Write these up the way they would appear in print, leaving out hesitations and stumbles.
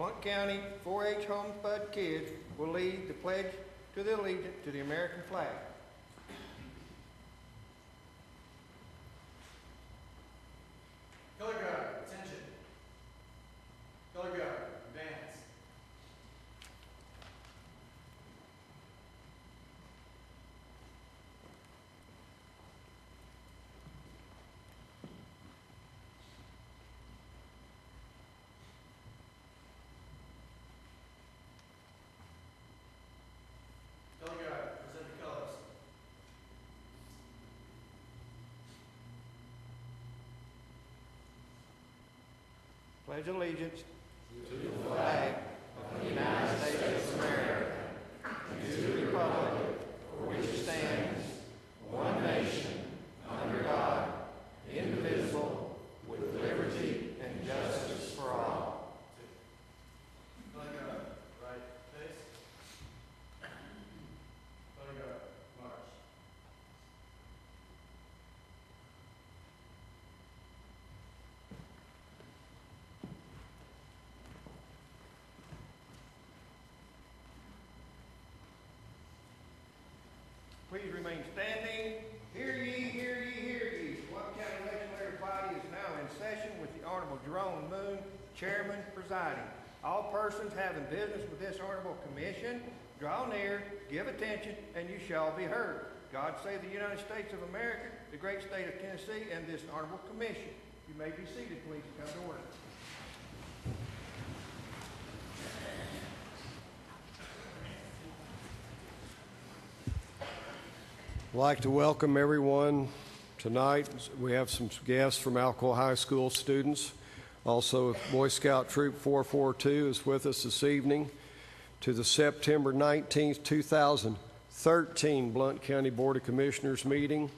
Blount County 4-H Homespun kids will lead the pledge to the allegiance to the American flag. Color guard, attention. Color guard, advance. Color guard, present the colors. Pledge allegiance to the flag of the United States of America and to the republic for which it stands, one nation, under God, indivisible, with liberty and justice for all. Color guard, right face. Color guard, march. Please remain standing. Hear ye, hear ye, hear ye. Blount County Legislative Body is now in session with the Honorable Jerome Moon, Chairman, presiding. All persons having business with this Honorable Commission, draw near, give attention, and you shall be heard. God save the United States of America, the great state of Tennessee, and this Honorable Commission. You may be seated, please, and come to order. I'd like to welcome everyone tonight. We have some guests from Alcoa High School students. Also, Boy Scout Troop 442 is with us this evening to the September 19th, 2013 Blount County Board of Commissioners meeting.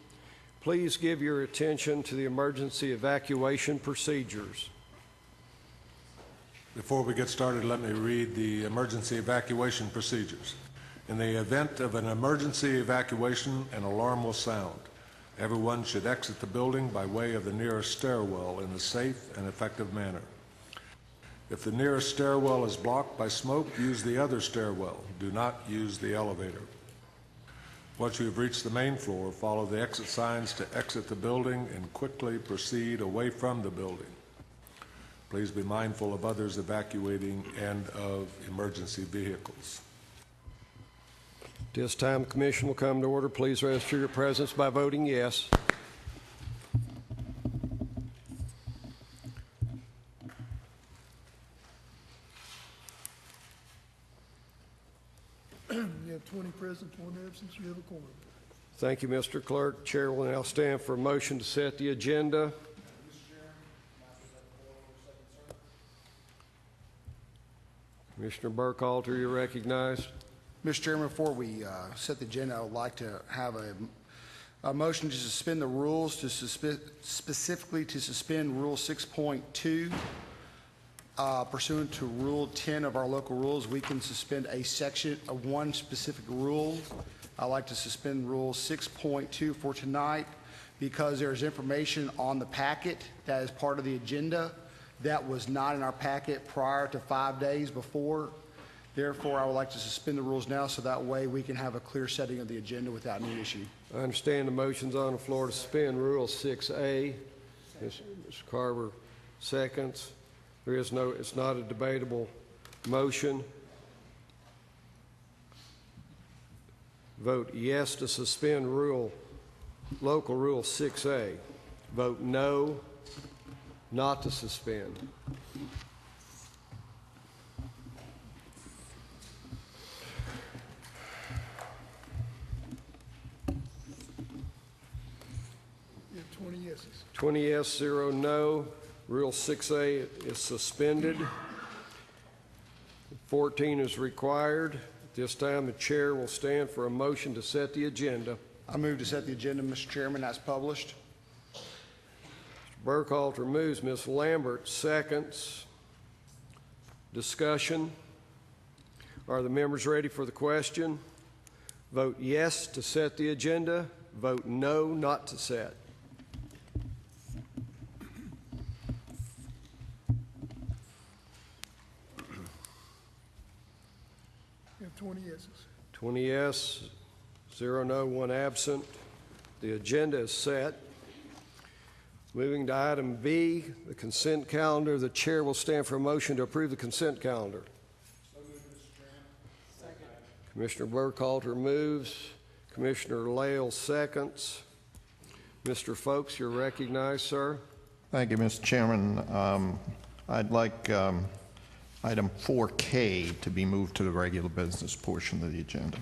Please give your attention to the emergency evacuation procedures. Before we get started, let me read the emergency evacuation procedures. In the event of an emergency evacuation, an alarm will sound. Everyone should exit the building by way of the nearest stairwell in a safe and effective manner. If the nearest stairwell is blocked by smoke, use the other stairwell. Do not use the elevator. Once you have reached the main floor, follow the exit signs to exit the building and quickly proceed away from the building. Please be mindful of others evacuating and of emergency vehicles. This time, the commission will come to order. Please register your presence by voting yes. You have 20 present, 1 absent. You have a quorum. Thank you, Mr. Clerk. Chair will now stand for a motion to set the agenda. Commissioner Burkhalter, you're recognized. Mr. Chairman, before we set the agenda, I would like to have a motion to suspend the rules, specifically to suspend Rule 6.2. Pursuant to Rule 10 of our local rules, we can suspend a section of one specific rule. I'd like to suspend Rule 6.2 for tonight because there's information on the packet that is part of the agenda that was not in our packet prior to 5 days before. Therefore, I would like to suspend the rules now so that way we can have a clear setting of the agenda without any issue. I understand the motion's on the floor to suspend Rule 6A. Mr. Carver seconds. It's not a debatable motion. Vote yes to suspend local Rule 6A. Vote no, not to suspend. You have 20 yeses. 20 yes, 0 no. Rule 6A is suspended. 14 is required. At this time, the chair will stand for a motion to set the agenda. I move to set the agenda, Mr. Chairman, as published. Mr. Burkhalter moves. Ms. Lambert seconds. Discussion. Are the members ready for the question? Vote yes to set the agenda. Vote no, not to set. 20 yeses. 20 yes, 0 no, 1 absent. The agenda is set. Moving to item B, the consent calendar. The chair will stand for a motion to approve the consent calendar. Commissioner Burkhalter moves. Commissioner Lael seconds. Mr. Folks, you're recognized, sir. Thank you, Mr. Chairman. I'd like item 4K to be moved to the regular business portion of the agenda.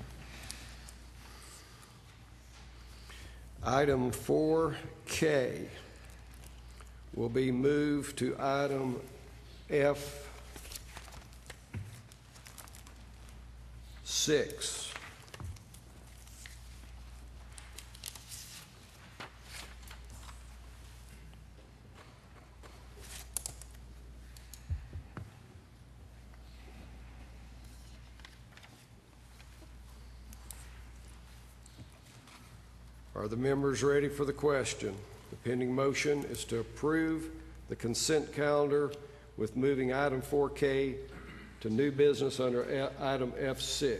Item 4K will be moved to item F6. Are the members ready for the question? The pending motion is to approve the consent calendar with moving item 4K to new business under item F6.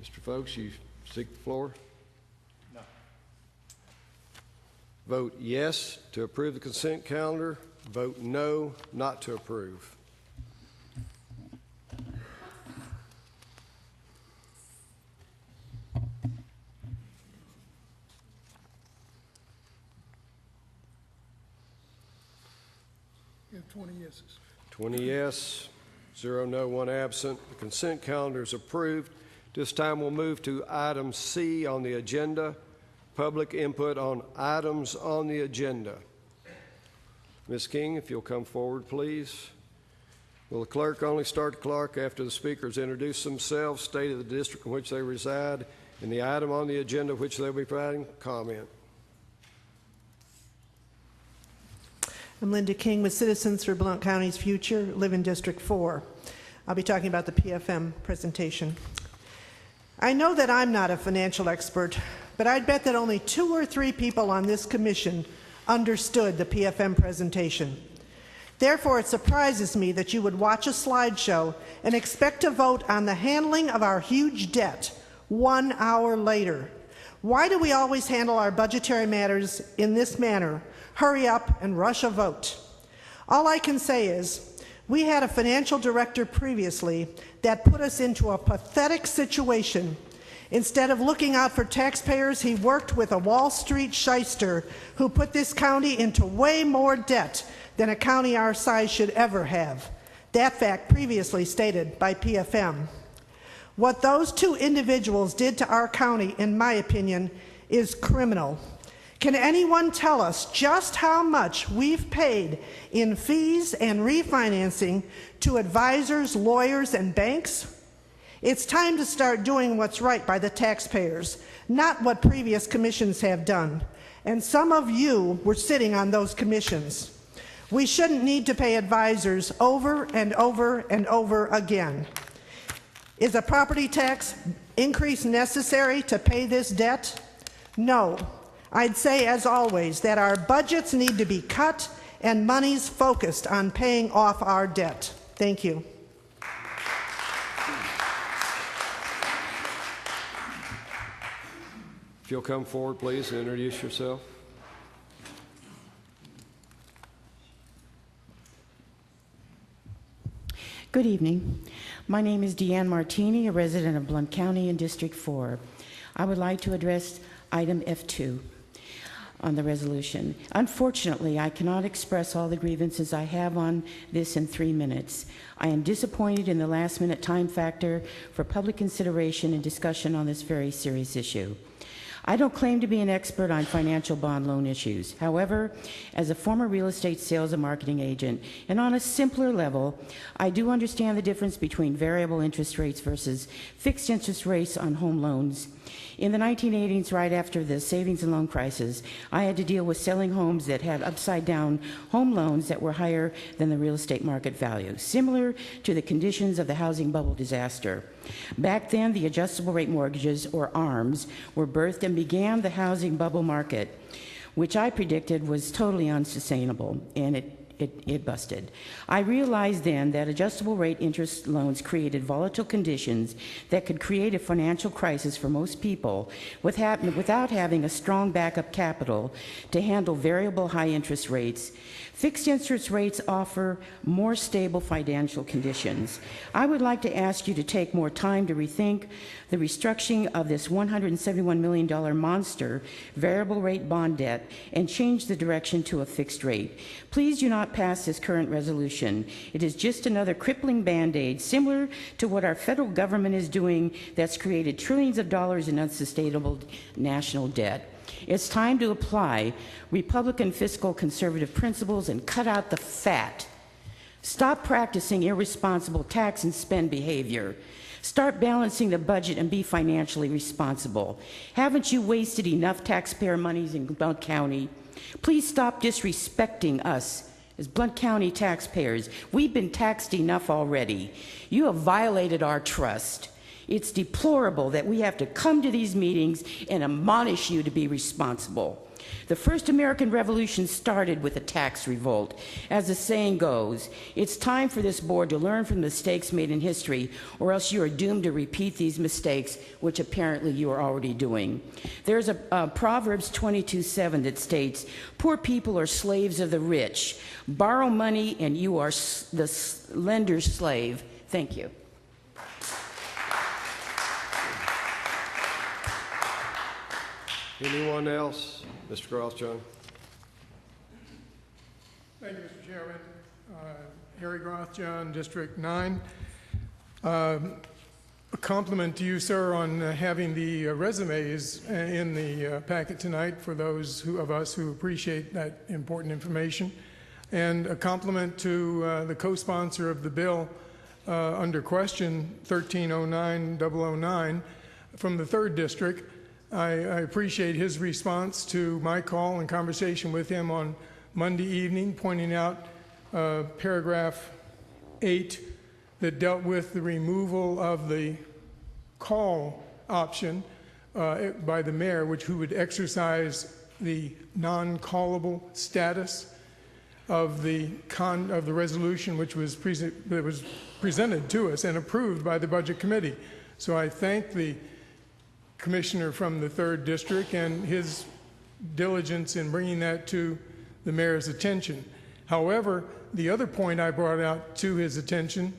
Mr. Folks, you seek the floor? No. Vote yes to approve the consent calendar. Vote no not to approve. You have 20 yeses. 20 yes, 0 no, 1 absent. The consent calendar is approved. This time we'll move to item C on the agenda, public input on items on the agenda. Ms. King, if you'll come forward, please. Will the clerk only start the clock after the speakers introduce themselves, state the district in which they reside, and the item on the agenda which they'll be providing comment? I'm Linda King with Citizens for Blount County's Future, live in District 4. I'll be talking about the PFM presentation. I know that I'm not a financial expert, but I'd bet that only 2 or 3 people on this commission understood the PFM presentation. Therefore, it surprises me that you would watch a slideshow and expect to vote on the handling of our huge debt 1 hour later. Why do we always handle our budgetary matters in this manner? Hurry up and rush a vote. All I can say is, we had a financial director previously that put us into a pathetic situation. Instead of looking out for taxpayers, he worked with a Wall Street shyster who put this county into way more debt than a county our size should ever have. That fact previously stated by PFM. What those 2 individuals did to our county, in my opinion, is criminal. Can anyone tell us just how much we've paid in fees and refinancing to advisors, lawyers, and banks? It's time to start doing what's right by the taxpayers, not what previous commissions have done. And some of you were sitting on those commissions. We shouldn't need to pay advisors over and over and over again. Is a property tax increase necessary to pay this debt? No. I'd say, as always, that our budgets need to be cut and monies focused on paying off our debt. Thank you. If you'll come forward, please, and introduce yourself. Good evening. My name is Deanne Martini, a resident of Blount County in District 4. I would like to address item F2 on the resolution. Unfortunately, I cannot express all the grievances I have on this in 3 minutes. I am disappointed in the last-minute time factor for public consideration and discussion on this very serious issue. I don't claim to be an expert on financial bond loan issues. However, as a former real estate sales and marketing agent, and on a simpler level, I do understand the difference between variable interest rates versus fixed interest rates on home loans. In the 1980s, right after the savings and loan crisis, I had to deal with selling homes that had upside-down home loans that were higher than the real estate market value, similar to the conditions of the housing bubble disaster. Back then, the adjustable rate mortgages, or ARMs, were birthed and began the housing bubble market, which I predicted was totally unsustainable, and it busted. I realized then that adjustable rate interest loans created volatile conditions that could create a financial crisis for most people without having a strong backup capital to handle variable high interest rates. Fixed interest rates offer more stable financial conditions. I would like to ask you to take more time to rethink the restructuring of this $171 million monster variable rate bond debt and change the direction to a fixed rate. Please do not pass this current resolution. It is just another crippling Band-Aid, similar to what our federal government is doing that's created trillions of dollars in unsustainable national debt. It's time to apply Republican fiscal conservative principles and cut out the fat. Stop practicing irresponsible tax and spend behavior. Start balancing the budget and be financially responsible. Haven't you wasted enough taxpayer monies in Blount County? Please stop disrespecting us as Blount County taxpayers. We've been taxed enough already. You have violated our trust. It's deplorable that we have to come to these meetings and admonish you to be responsible. The first American Revolution started with a tax revolt. As the saying goes, it's time for this board to learn from mistakes made in history, or else you are doomed to repeat these mistakes, which apparently you are already doing. There's a Proverbs 22:7 that states, "Poor people are slaves of the rich. Borrow money and you are the lender's slave." Thank you. Anyone else? Mr. Grothjohn. Thank you, Mr. Chairman. Harry Grothjohn, District 9. A compliment to you, sir, on having the resumes in the packet tonight for those of us who appreciate that important information. And a compliment to the co-sponsor of the bill under question 1309-009 from the 3rd District. I appreciate his response to my call and conversation with him on Monday evening, pointing out paragraph 8 that dealt with the removal of the call option by the mayor, who would exercise the non-callable status of the resolution which was presented to us and approved by the Budget Committee. So I thank the Commissioner from the 3rd District and his diligence in bringing that to the mayor's attention. However, the other point I brought out to his attention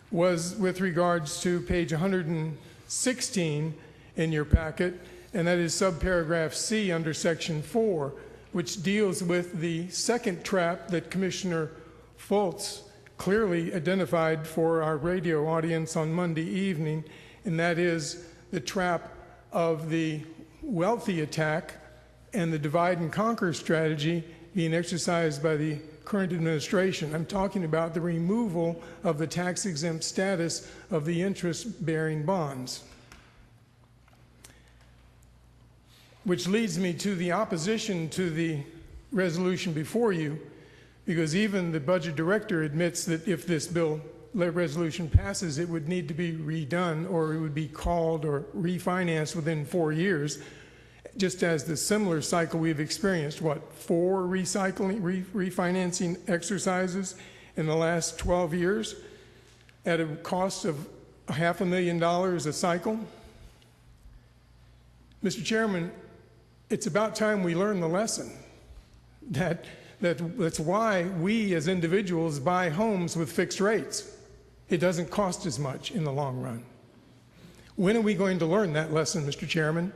was with regards to page 116 in your packet, and that is subparagraph C under section 4, which deals with the second trap that Commissioner Fultz clearly identified for our radio audience on Monday evening, and that is the trap of the wealthy attack and the divide and conquer strategy being exercised by the current administration. I'm talking about the removal of the tax-exempt status of the interest-bearing bonds. Which leads me to the opposition to the resolution before you, because even the budget director admits that if this resolution passes, it would need to be redone, or it would be called or refinanced within 4 years, just as the similar cycle we've experienced, 4 refinancing exercises in the last 12 years at a cost of $500,000 a cycle? Mr. Chairman, it's about time we learn the lesson. That's why we as individuals buy homes with fixed rates. It doesn't cost as much in the long run. When are we going to learn that lesson, Mr. Chairman?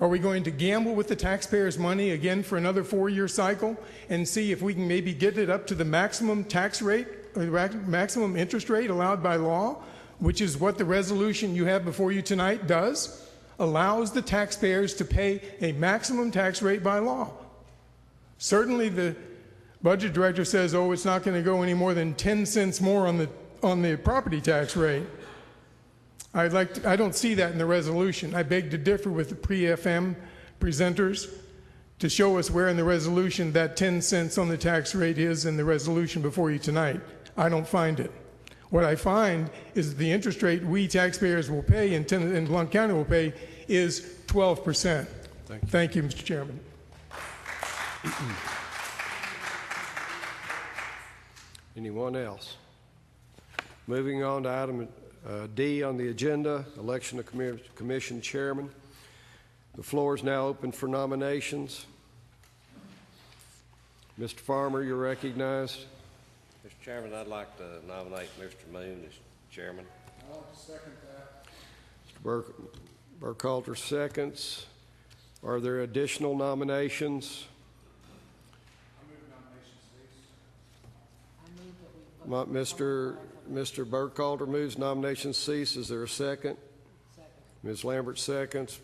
Are we going to gamble with the taxpayers' money again for another 4-year cycle and see if we can maybe get it up to the maximum tax rate or the maximum interest rate allowed by law, which is what the resolution you have before you tonight does? Allows the taxpayers to pay a maximum tax rate by law. Certainly the budget director says, oh, it's not going to go any more than 10 cents more on the property tax rate. I don't see that in the resolution. I beg to differ with the pre-FM presenters to show us where in the resolution that 10 cents on the tax rate is in the resolution before you tonight. I don't find it. What I find is that the interest rate we taxpayers will pay and Blount County will pay is 12%. Thank you, Mr. Chairman. Anyone else? Moving on to item D on the agenda, election of commission chairman. The floor is now open for nominations. Mr. Farmer, you're recognized. Mr. Chairman, I'd like to nominate Mr. Moon as chairman. I'll second that. Mr. Burkhalter seconds. Are there additional nominations? Mr. Burkhalter moves nomination cease. Is there a second? Second. Ms. Lambert seconds.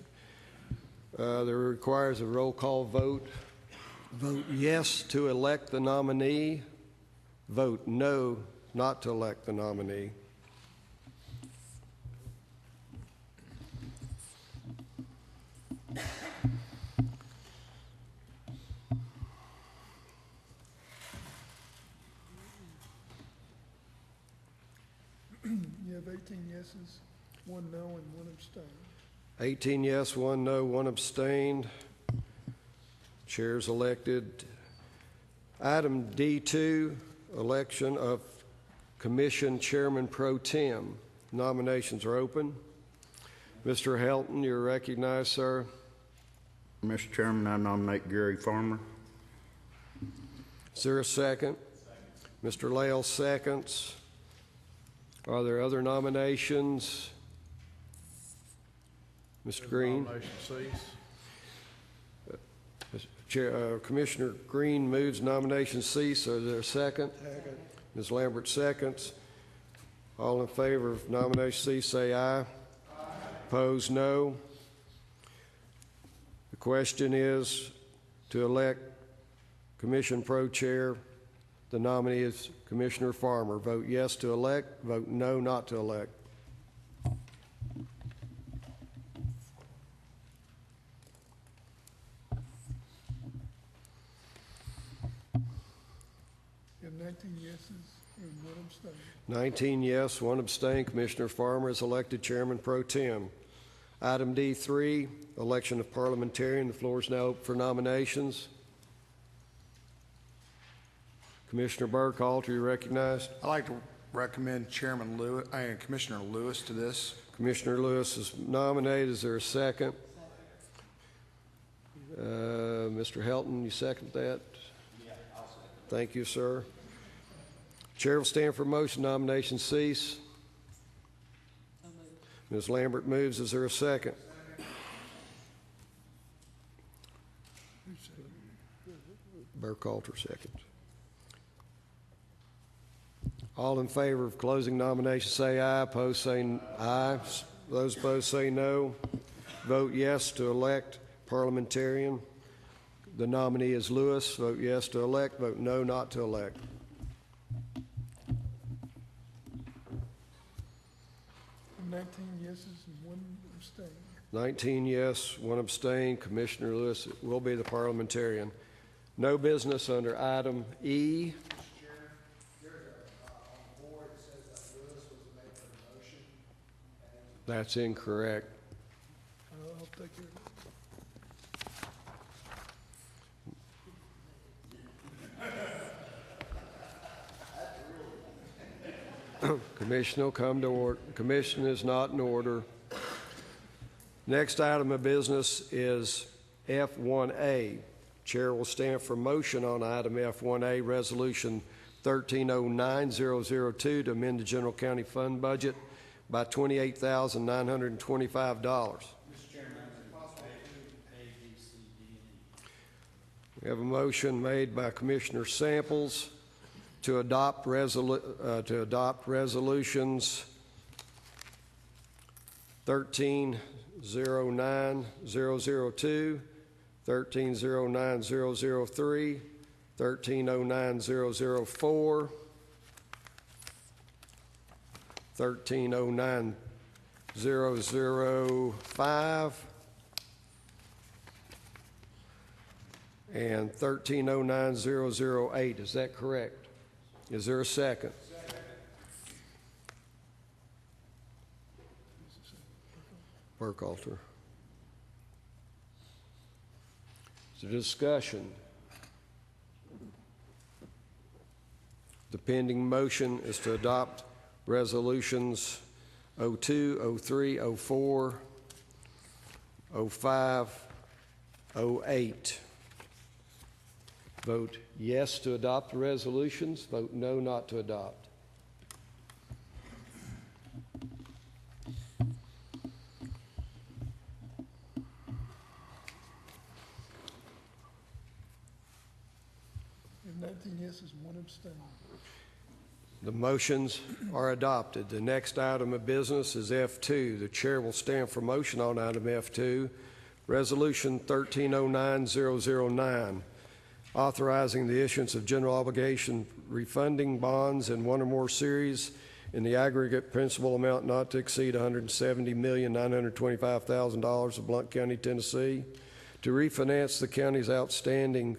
There requires a roll call vote. Vote yes to elect the nominee. Vote no not to elect the nominee. You have 18 yeses, 1 no, and 1 abstain. 18 yes, 1 no, 1 abstained. Chair's elected. Item D2, election of Commission Chairman Pro Tem. Nominations are open. Mr. Helton, you're recognized, sir. Mr. Chairman, I nominate Gary Farmer. Is there a second? Mr. Lael seconds. Are there other nominations? Mr. Green? Nomination cease. Commissioner Green moves nomination cease. Is there a second? Second. Ms. Lambert seconds. All in favor of nomination cease, say aye. Aye. Opposed, no. The question is to elect Commission Pro Chair. The nominee is Commissioner Farmer. Vote yes to elect. Vote no not to elect. 19 yeses and 1 abstain. 19 yes, 1 abstain. Commissioner Farmer is elected Chairman Pro Tem. Item D3, election of parliamentarian. The floor is now open for nominations. Commissioner Burkhalter, you recognized. I'd like to recommend Chairman Lewis, Commissioner Lewis to this. Commissioner Lewis is nominated. Is there a second? Mr. Helton, you second that? Yeah, I'll second. Thank you, sir. Chair will stand for motion. Nomination cease. Ms. Lambert moves. Is there a second? Burkhalter seconds. All in favor of closing nominations say aye. Opposed say aye. Those opposed say no. Vote yes to elect parliamentarian. The nominee is Lewis. Vote yes to elect. Vote no not to elect. Yeses and 1 abstain. 19 yes, 1 abstain. Commissioner Lewis will be the parliamentarian. No business under item E. That's incorrect. I'll take care of it. Commission will come to order. Commission is not in order. Next item of business is F1A. Chair will stand for motion on item F1A, Resolution 1309002 to amend the General County Fund budget by $28,925. Mr. Chairman, is it possible to A, B, C, D, and E? We have a motion made by Commissioner Samples to adopt resolutions 1309002, 1309003, 1309004, 1309005, and 1309008. Is that correct? Is there a second? Second. Burkhalter. Is there discussion? The pending motion is to adopt resolutions 02, 03, 04, 05, 08. Vote yes to adopt the resolutions. Vote no not to adopt. And 19 yeses, 1 abstain. The motions are adopted. The next item of business is F2. The chair will stand for motion on item F2, Resolution 1309009, authorizing the issuance of general obligation refunding bonds in one or more series in the aggregate principal amount not to exceed $170,925,000 of Blount County, Tennessee, to refinance the county's outstanding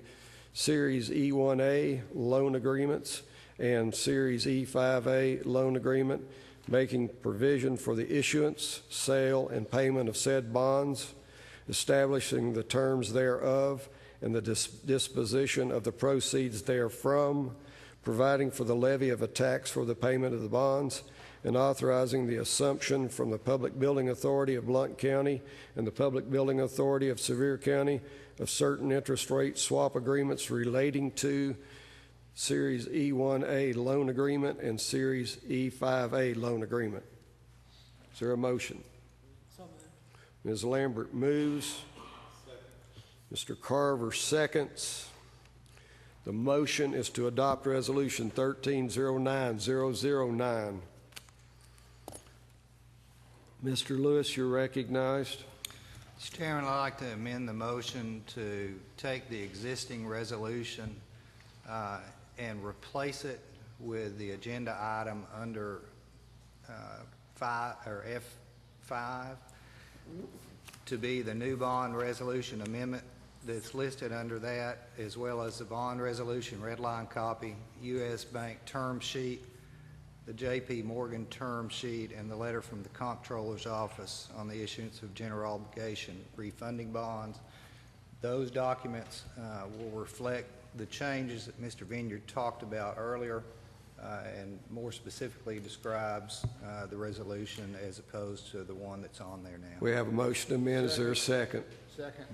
Series E1A loan agreements and Series E5A loan agreement, making provision for the issuance, sale, and payment of said bonds, establishing the terms thereof and the disposition of the proceeds therefrom, providing for the levy of a tax for the payment of the bonds, and authorizing the assumption from the Public Building Authority of Blount County and the Public Building Authority of Sevier County of certain interest rate swap agreements relating to Series E1A loan agreement and Series E5A loan agreement. Is there a motion? Ms. Lambert moves. Mr. Carver seconds. The motion is to adopt Resolution 1309009. Mr. Lewis, you're recognized. Mr. Chairman, I'd like to amend the motion to take the existing resolution and replace it with the agenda item under F5 to be the new bond resolution amendment that's listed under that, as well as the bond resolution red line copy, U.S. Bank term sheet, the J.P. Morgan term sheet, and the letter from the Comptroller's Office on the issuance of general obligation refunding bonds. Those documents will reflect the changes that Mr. Vineyard talked about earlier, and more specifically describes the resolution as opposed to the one that's on there now. We have a motion to amend. Is there a second? Second.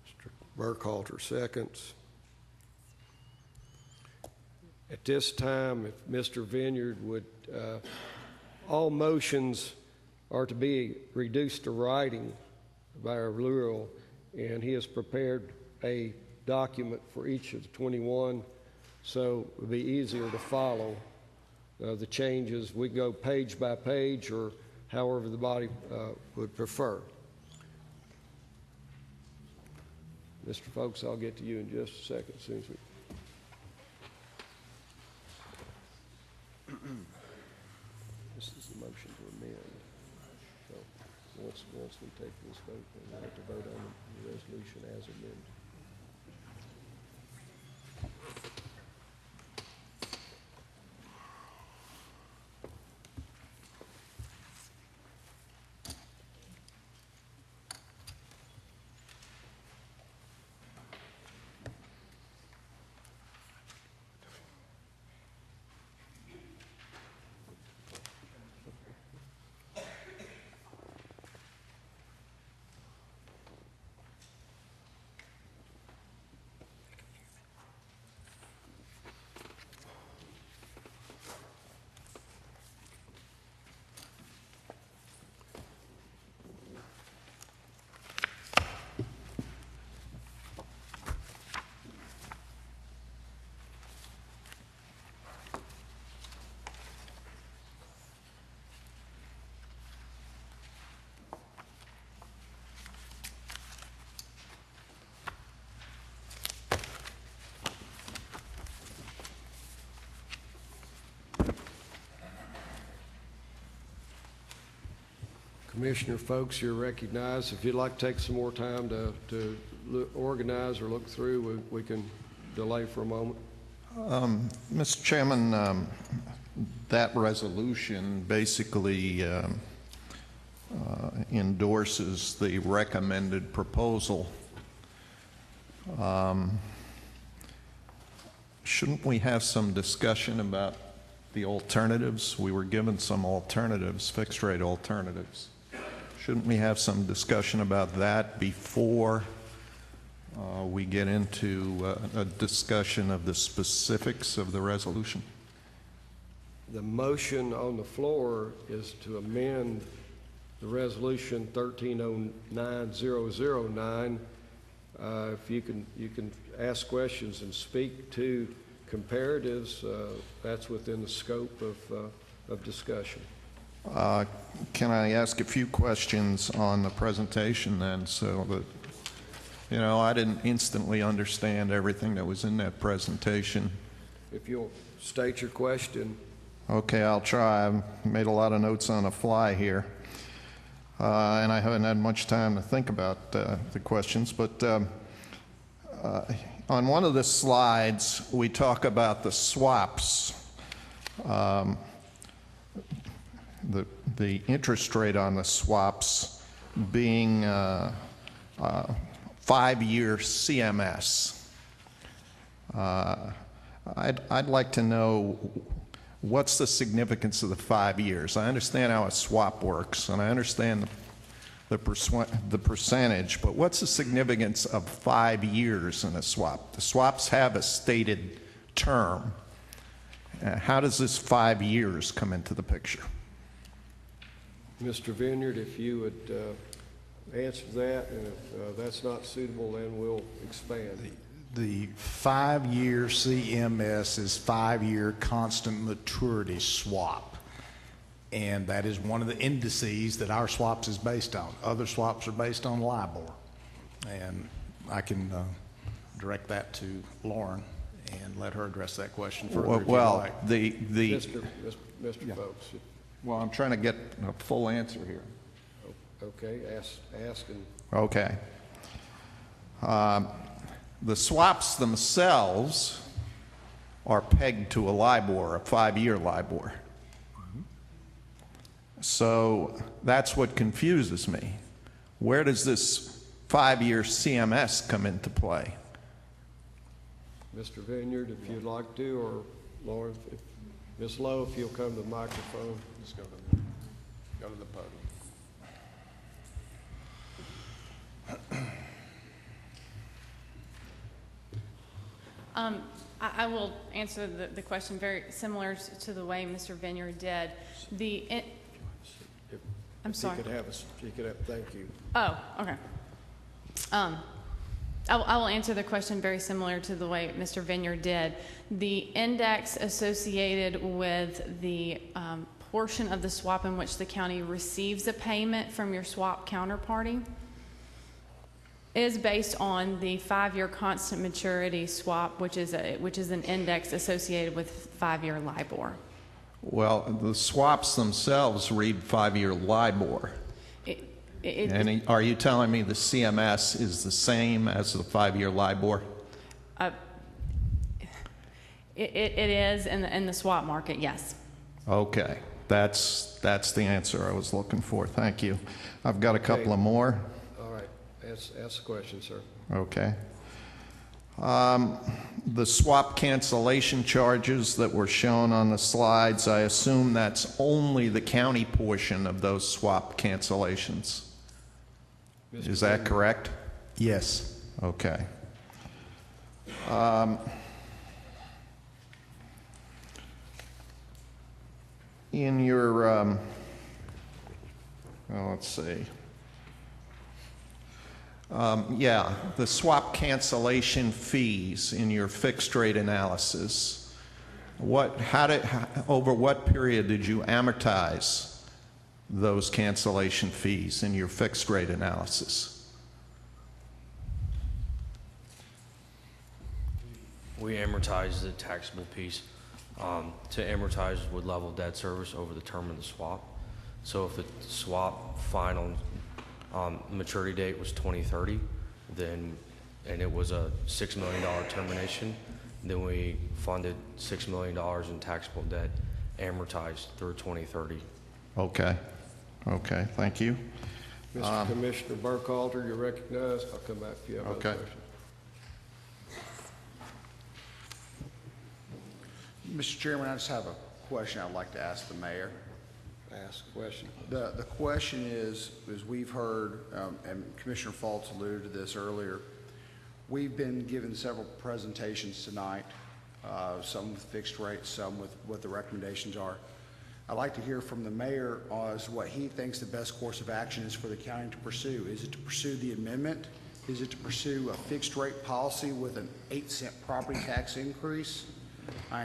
Mr. Burkhalter seconds. At this time, if Mr. Vineyard would, all motions are to be reduced to writing by our rule, and he has prepared a document for each of the 21, so it would be easier to follow the changes. We go page by page or however the body would prefer. Mr. Folks, I'll get to you in just a second as soon as we... This is the motion to amend. So once we take this vote, then we'll have to vote on the resolution as amended. Commissioner Folks, you're recognized. If you'd like to take some more time to organize or look through, we can delay for a moment. Mr. Chairman, that resolution basically endorses the recommended proposal. shouldn't we have some discussion about the alternatives? We were given some alternatives, fixed rate alternatives. Shouldn't we have some discussion about that before we get into a discussion of the specifics of the resolution? The motion on the floor is to amend the resolution 1309-009. If you can ask questions and speak to comparatives, that's within the scope of discussion. Can I ask a few questions on the presentation then, so that, you know, I didn't instantly understand everything that was in that presentation. If you'll state your question. Okay, I'll try. I've made a lot of notes on the fly here, and I haven't had much time to think about the questions, but on one of the slides, we talk about the swaps. The interest rate on the swaps being 5-year CMS. I'd like to know what's the significance of the 5 years. I understand how a swap works, and I understand the percentage, but what's the significance of 5 years in a swap? The swaps have a stated term. How does this 5 years come into the picture? Mr. Vineyard, if you would answer that, and if that's not suitable, then we'll expand. The 5-year CMS is 5-year constant maturity swap. And that is one of the indices that our swaps is based on. Other swaps are based on LIBOR. And I can direct that to Lauren and let her address that question further if you'd like. Mr. Folks. Well, I'm trying to get a full answer here. Okay, ask and... Okay. The swaps themselves are pegged to a LIBOR, a 5-year LIBOR. So that's what confuses me. Where does this 5-year CMS come into play? Mr. Vineyard, if you'd like to, or Lauren, Ms. Lowe, if you'll come to the microphone. Just go to the podium. I will answer the question very similar to the way Mr. Vineyard did. I'm sorry. You could have, thank you. Oh, okay. I will answer the question very similar to the way Mr. Vineyard did. The index associated with the portion of the swap in which the county receives a payment from your swap counterparty is based on the 5-year constant maturity swap, which is an index associated with 5-year LIBOR. Well, the swaps themselves read 5-year LIBOR. And are you telling me the CMS is the same as the 5-year LIBOR? It is in the swap market, yes. Okay, that's the answer I was looking for. Thank you. I've got a couple of more. All right, ask the question, sir. Okay. The swap cancellation charges that were shown on the slides, I assume that's only the county portion of those swap cancellations. Is that correct? Yes. Okay. In your, let's see. Yeah, the swap cancellation fees in your fixed rate analysis. Over what period did you amortize those cancellation fees in your fixed rate analysis? We amortize the taxable piece. To amortize with level debt service over the term of the swap. So if the swap final maturity date was 2030, and it was a $6 million termination, then we funded $6 million in taxable debt amortized through 2030. Okay. Okay, thank you. Mr. Commissioner Burkhalter, you're recognized. I'll come back if you have other questions. Mr. Chairman, I just have a question I'd like to ask the mayor. Ask a question. The question is, as we've heard, and Commissioner Fultz alluded to this earlier, we've been given several presentations tonight, some with fixed rates, some with what the recommendations are. I'd like to hear from the mayor as to what he thinks the best course of action is for the county to pursue. Is it to pursue the amendment? Is it to pursue a fixed rate policy with an 8-cent property tax increase?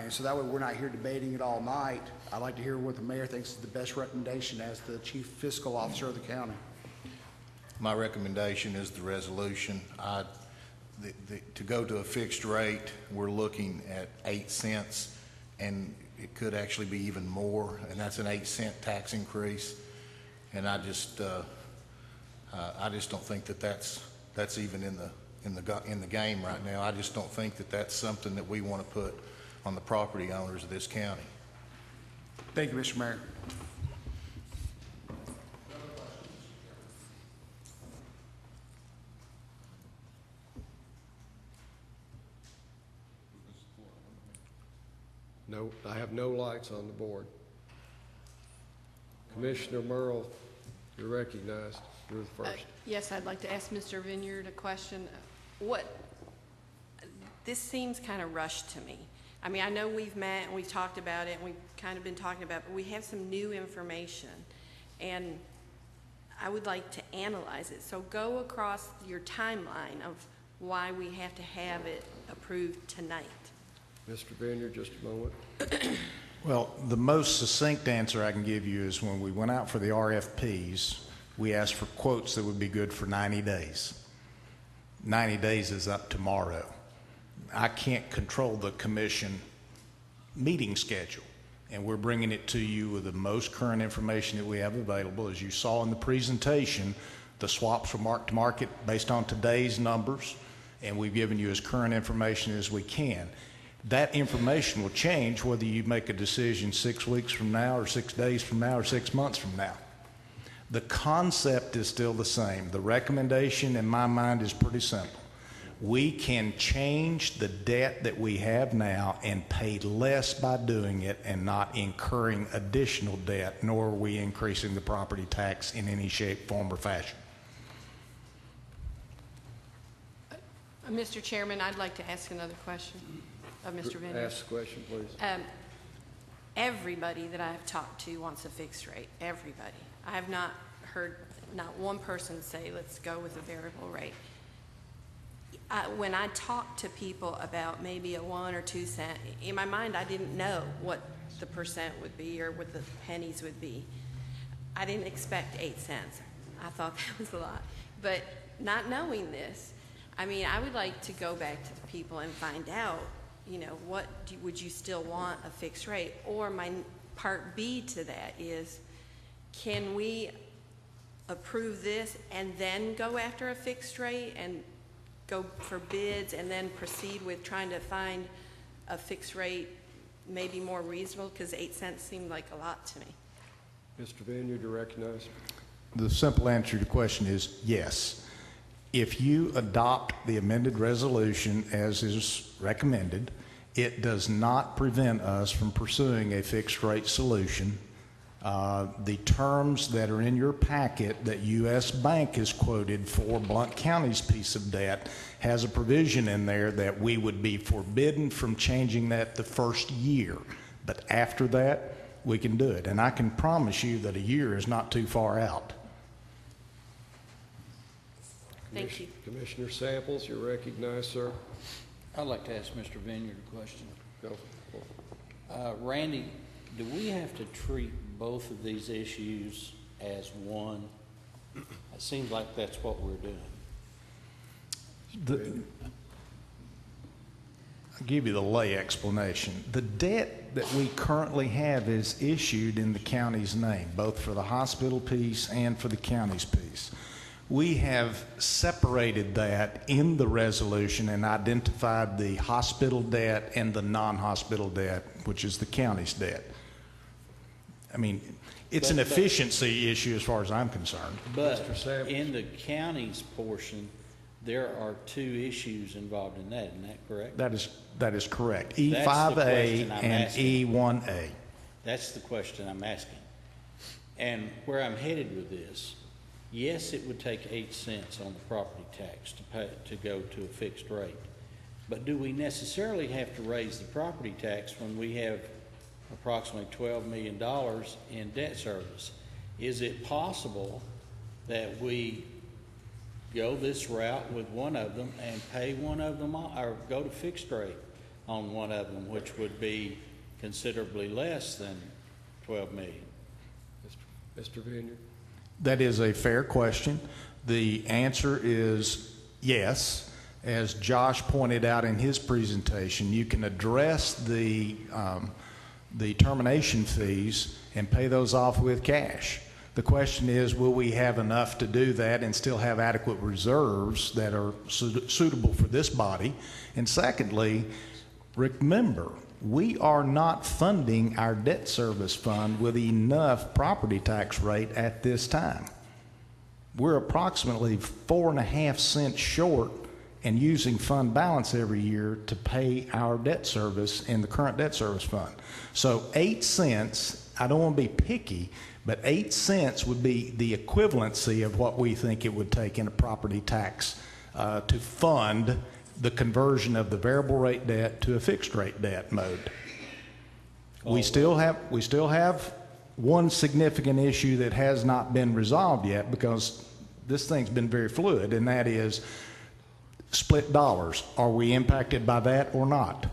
So that way we're not here debating it all night. I'd like to hear what the mayor thinks is the best recommendation as the chief fiscal officer of the county. My recommendation is the resolution. To go to a fixed rate, we're looking at 8 cents, and it could actually be even more, and that's an 8-cent tax increase. And I just don't think that that's even in the game right now. I just don't think that that's something that we want to put on the property owners of this county. Thank you, Mr. Mayor. No, I have no lights on the board. Commissioner Merle, you're recognized. You're the first. Yes, I'd like to ask Mr. Vineyard a question. This seems kind of rushed to me. I mean, I know we've met and we've talked about it and we've kind of been talking about it, but we have some new information and I would like to analyze it. So go across your timeline of why we have to have it approved tonight. Mr. Vineyard, just a moment. Well, the most succinct answer I can give you is when we went out for the RFPs, we asked for quotes that would be good for 90 days. 90 days is up tomorrow. I can't control the commission meeting schedule, and we're bringing it to you with the most current information that we have available. As you saw in the presentation, the swaps were marked to market based on today's numbers, and we've given you as current information as we can. That information will change whether you make a decision 6 weeks from now or 6 days from now or 6 months from now. The concept is still the same. The recommendation in my mind is pretty simple. We can change the debt that we have now and pay less by doing it and not incurring additional debt, nor are we increasing the property tax in any shape, form, or fashion. Mr. Chairman, I'd like to ask another question of Mr. Vineyard. Ask the question, please. Everybody that I've talked to wants a fixed rate. Everybody. I have not heard not one person say, let's go with a variable rate. When I talk to people about maybe a 1 or 2 cent, in my mind I didn't know what the percent would be or what the pennies would be. I didn't expect 8 cents. I thought that was a lot. But not knowing this, I mean, I would like to go back to the people and find out, you know, would you still want a fixed rate? Or my part B to that is, can we approve this and then go after a fixed rate and go for bids and then proceed with trying to find a fixed rate maybe more reasonable, because 8 cents seemed like a lot to me. Mr. Vineyard, you're recognized. The simple answer to the question is yes. If you adopt the amended resolution as is recommended, it does not prevent us from pursuing a fixed rate solution. The terms that are in your packet that U.S. Bank has quoted for Blount County's piece of debt has a provision in there that we would be forbidden from changing that the first year. But after that, we can do it. And I can promise you that a year is not too far out. Thank you. Commissioner Samples, you're recognized, sir. I'd like to ask Mr. Vineyard a question. Go. Randy, do we have to treat both of these issues as one? It seems like that's what we're doing. I'll give you the lay explanation. The debt that we currently have is issued in the county's name, both for the hospital piece and for the county's piece. We have separated that in the resolution and identified the hospital debt and the non-hospital debt, which is the county's debt. I mean, it's an efficiency issue as far as I'm concerned. But in the county's portion, there are two issues involved in that, isn't that correct? That is correct. That's the E5A question I'm and asking. E1A. That's the question I'm asking. And where I'm headed with this, yes, it would take 8 cents on the property tax to go to a fixed rate. But do we necessarily have to raise the property tax when we have approximately $12 million in debt service? Is it possible that we go this route with one of them and pay one of them, or go to fixed rate on one of them, which would be considerably less than 12 million? Mr. Vineyard? That is a fair question. The answer is yes. As Josh pointed out in his presentation, you can address the termination fees and pay those off with cash. The question is, will we have enough to do that and still have adequate reserves that are suitable for this body? And secondly, remember, we are not funding our debt service fund with enough property tax rate at this time. We're approximately 4.5 cents short and using fund balance every year to pay our debt service in the current debt service fund. So 8 cents, I don't want to be picky, but 8 cents would be the equivalency of what we think it would take in a property tax to fund the conversion of the variable rate debt to a fixed rate debt mode. We still have one significant issue that has not been resolved yet, because this thing's been very fluid, and that is split dollars. Are we impacted by that or not?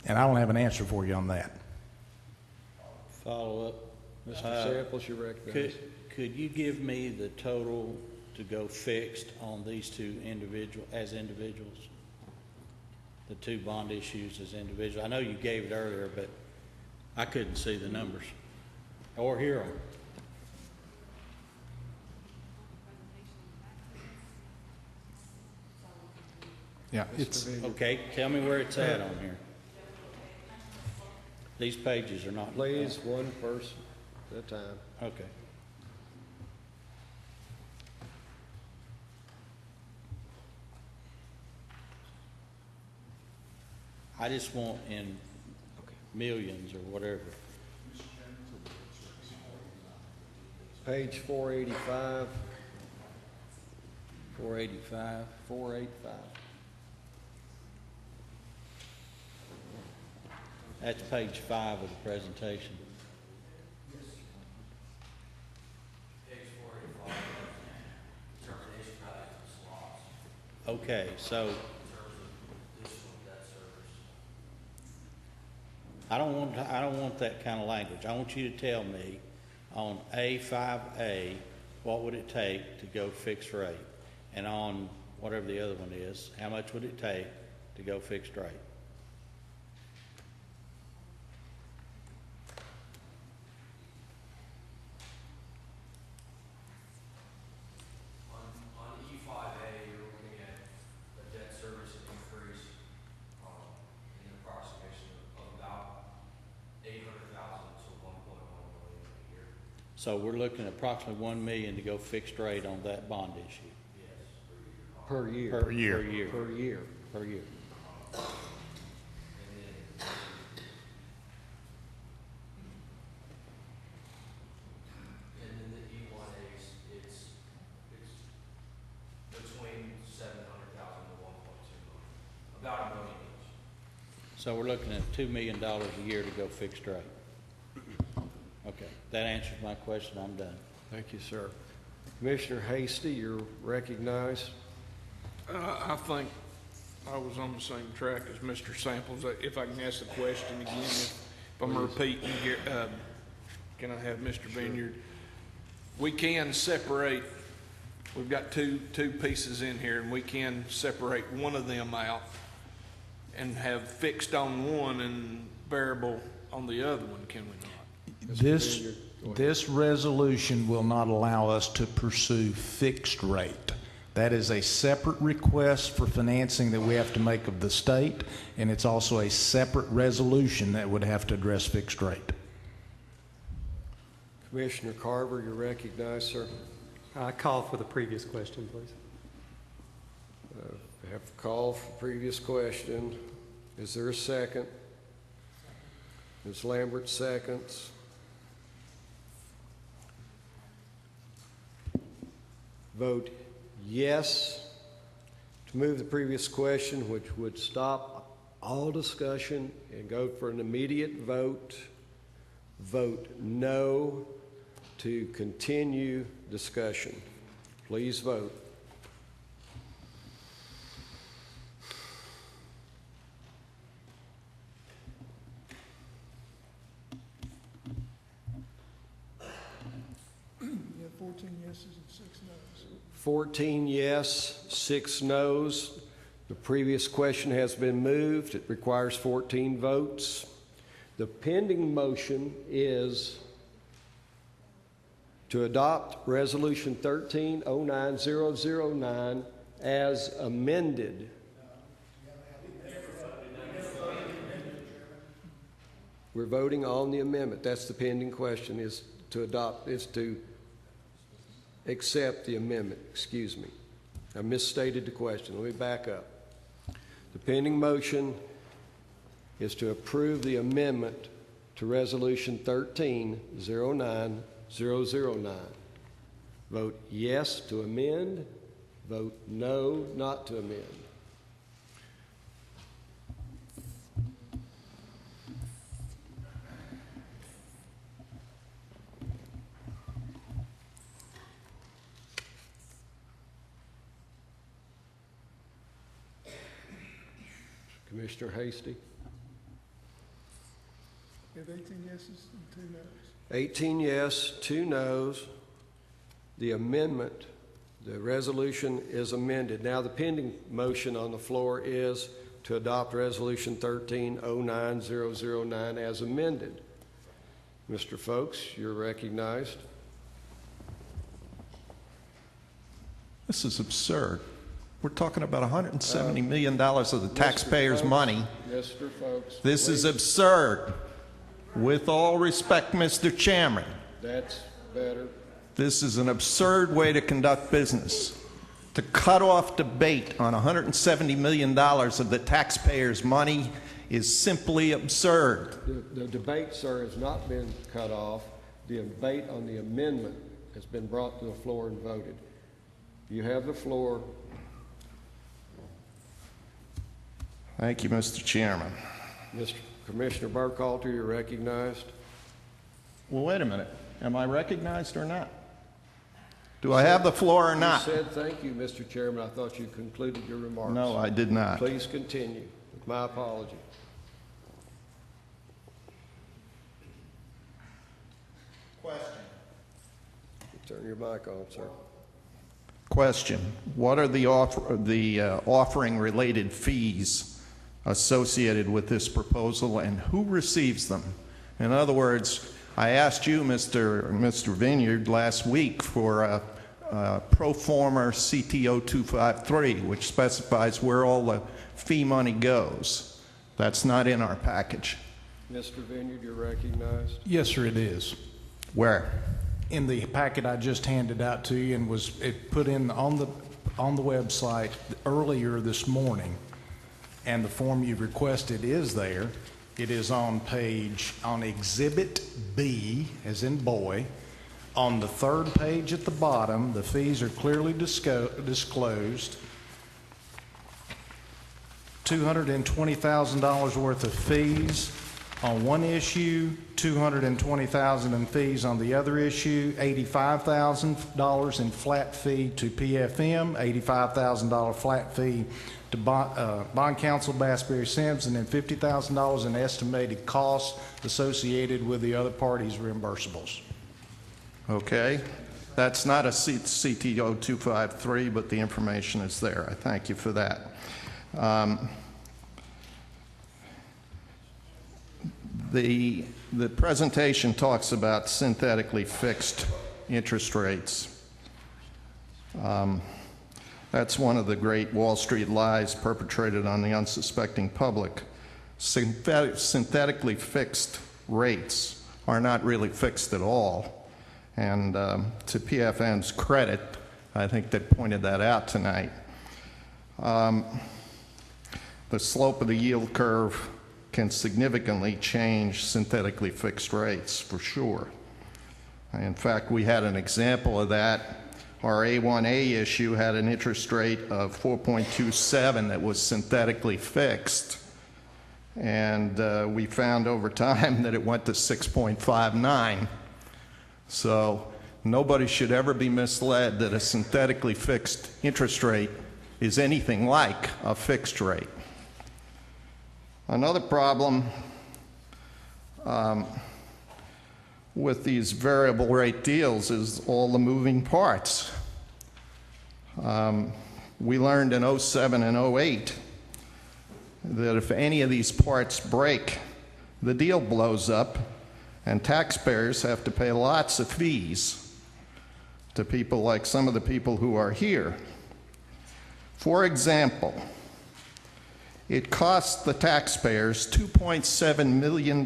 And I don't have an answer for you on that. Follow up. Mr. Samples, you recognize. Could you give me the total to go fixed on these two as individuals? The two bond issues as individuals. I know you gave it earlier, but I couldn't see the numbers or hear them. Yeah, it's okay. Tell me where it's at on here. These pages are not. Please, one person at a time. Okay. I just want in millions or whatever. Page 485. 485. 485. That's page 5 of the presentation. Okay, so I don't want that kind of language. I want you to tell me on A5A, what would it take to go fixed rate? And on whatever the other one is, how much would it take to go fixed rate? On E5A, you're looking at a debt service increase in an approximation of about $800,000 to $1.1 million a year. So we're looking at approximately $1 million to go fixed rate on that bond issue. Per year. Per year. Per year. Per year. And then the E1As, it's between $700,000 to $1.2 million, about $1 million each. So we're looking at $2 million a year to go fixed rate. Okay, that answers my question. I'm done. Thank you, sir. Commissioner Hasty, you're recognized. I think I was on the same track as Mr. Samples. If I can ask the question again, if I'm repeating, can I have Mr. Vineyard? We can separate, we've got two pieces in here, and we can separate one of them out and have fixed on one and variable on the other one, can we not? This resolution will not allow us to pursue fixed rate. That is a separate request for financing that we have to make of the state, and it's also a separate resolution that would have to address fixed rate. Commissioner Carver, you're recognized, sir. I call for the previous question, please. called for previous question. Is there a second? Ms. Lambert seconds. Vote yes to move the previous question, which would stop all discussion and go for an immediate vote. Vote no to continue discussion. Please vote. You have 14 yeses and 6 noes. 14 yes, 6 noes. The previous question has been moved. It requires 14 votes. The pending motion is to adopt Resolution 13-09009 as amended. We're voting on the amendment. That's the pending question, is to adopt, is to accept the amendment. Excuse me. I misstated the question. Let me back up. The pending motion is to approve the amendment to Resolution 13-09009. Vote yes to amend. Vote no not to amend. Commissioner Hasty? You have 18 yeses and 2 noes. 18 yes, 2 noes. The amendment, the resolution is amended. Now the pending motion on the floor is to adopt Resolution 13-09009 as amended. Mr. Folks, you're recognized. This is absurd. We're talking about $170 million of the taxpayers' money. Mr. Folks. This is please. absurd. With all respect, Mr. Chairman, That's better. this is an absurd way to conduct business. To cut off debate on $170 million of the taxpayers' money is simply absurd. The debate, sir, has not been cut off. The debate on the amendment has been brought to the floor and voted. You have the floor. Thank you, Mr. Chairman. Mr. Commissioner Burkhalter, you're recognized. Well, wait a minute. Am I recognized or not? Do I have the floor or not? You said thank you, Mr. Chairman. I thought you concluded your remarks. No, I did not. Please continue. With my apology. Question. Turn your mic on, sir. Question. What are the offering-related fees associated with this proposal, and who receives them? In other words, I asked you, Mr. Vineyard, last week for a pro forma CTO 253, which specifies where all the fee money goes. That's not in our package. Mr. Vineyard, you're recognized. Yes, sir, it is. Where? In the packet I just handed out to you, and it put in on the website earlier this morning, and the form you requested is there. It is on Exhibit B, as in boy. On the 3rd page at the bottom, the fees are clearly disclosed. $220,000 worth of fees on one issue, $220,000 in fees on the other issue, $85,000 in flat fee to PFM, $85,000 flat fee to Bond Counsel Bass Berry Sims, and then $50,000 in estimated costs associated with the other parties' reimbursables. Okay. That's not a CTO 253, but the information is there. I thank you for that. The presentation talks about synthetically fixed interest rates. That's one of the great Wall Street lies perpetrated on the unsuspecting public. Synthetically fixed rates are not really fixed at all. And to PFM's credit, I think they pointed that out tonight. the slope of the yield curve can significantly change synthetically fixed rates, for sure. In fact, we had an example of that. Our A1A issue had an interest rate of 4.27 that was synthetically fixed. And we found over time that it went to 6.59. So nobody should ever be misled that a synthetically fixed interest rate is anything like a fixed rate. Another problem with these variable rate deals is all the moving parts. We learned in 07 and 08 that if any of these parts break, the deal blows up and taxpayers have to pay lots of fees to people like some of the people who are here. For example, it cost the taxpayers $2.7 million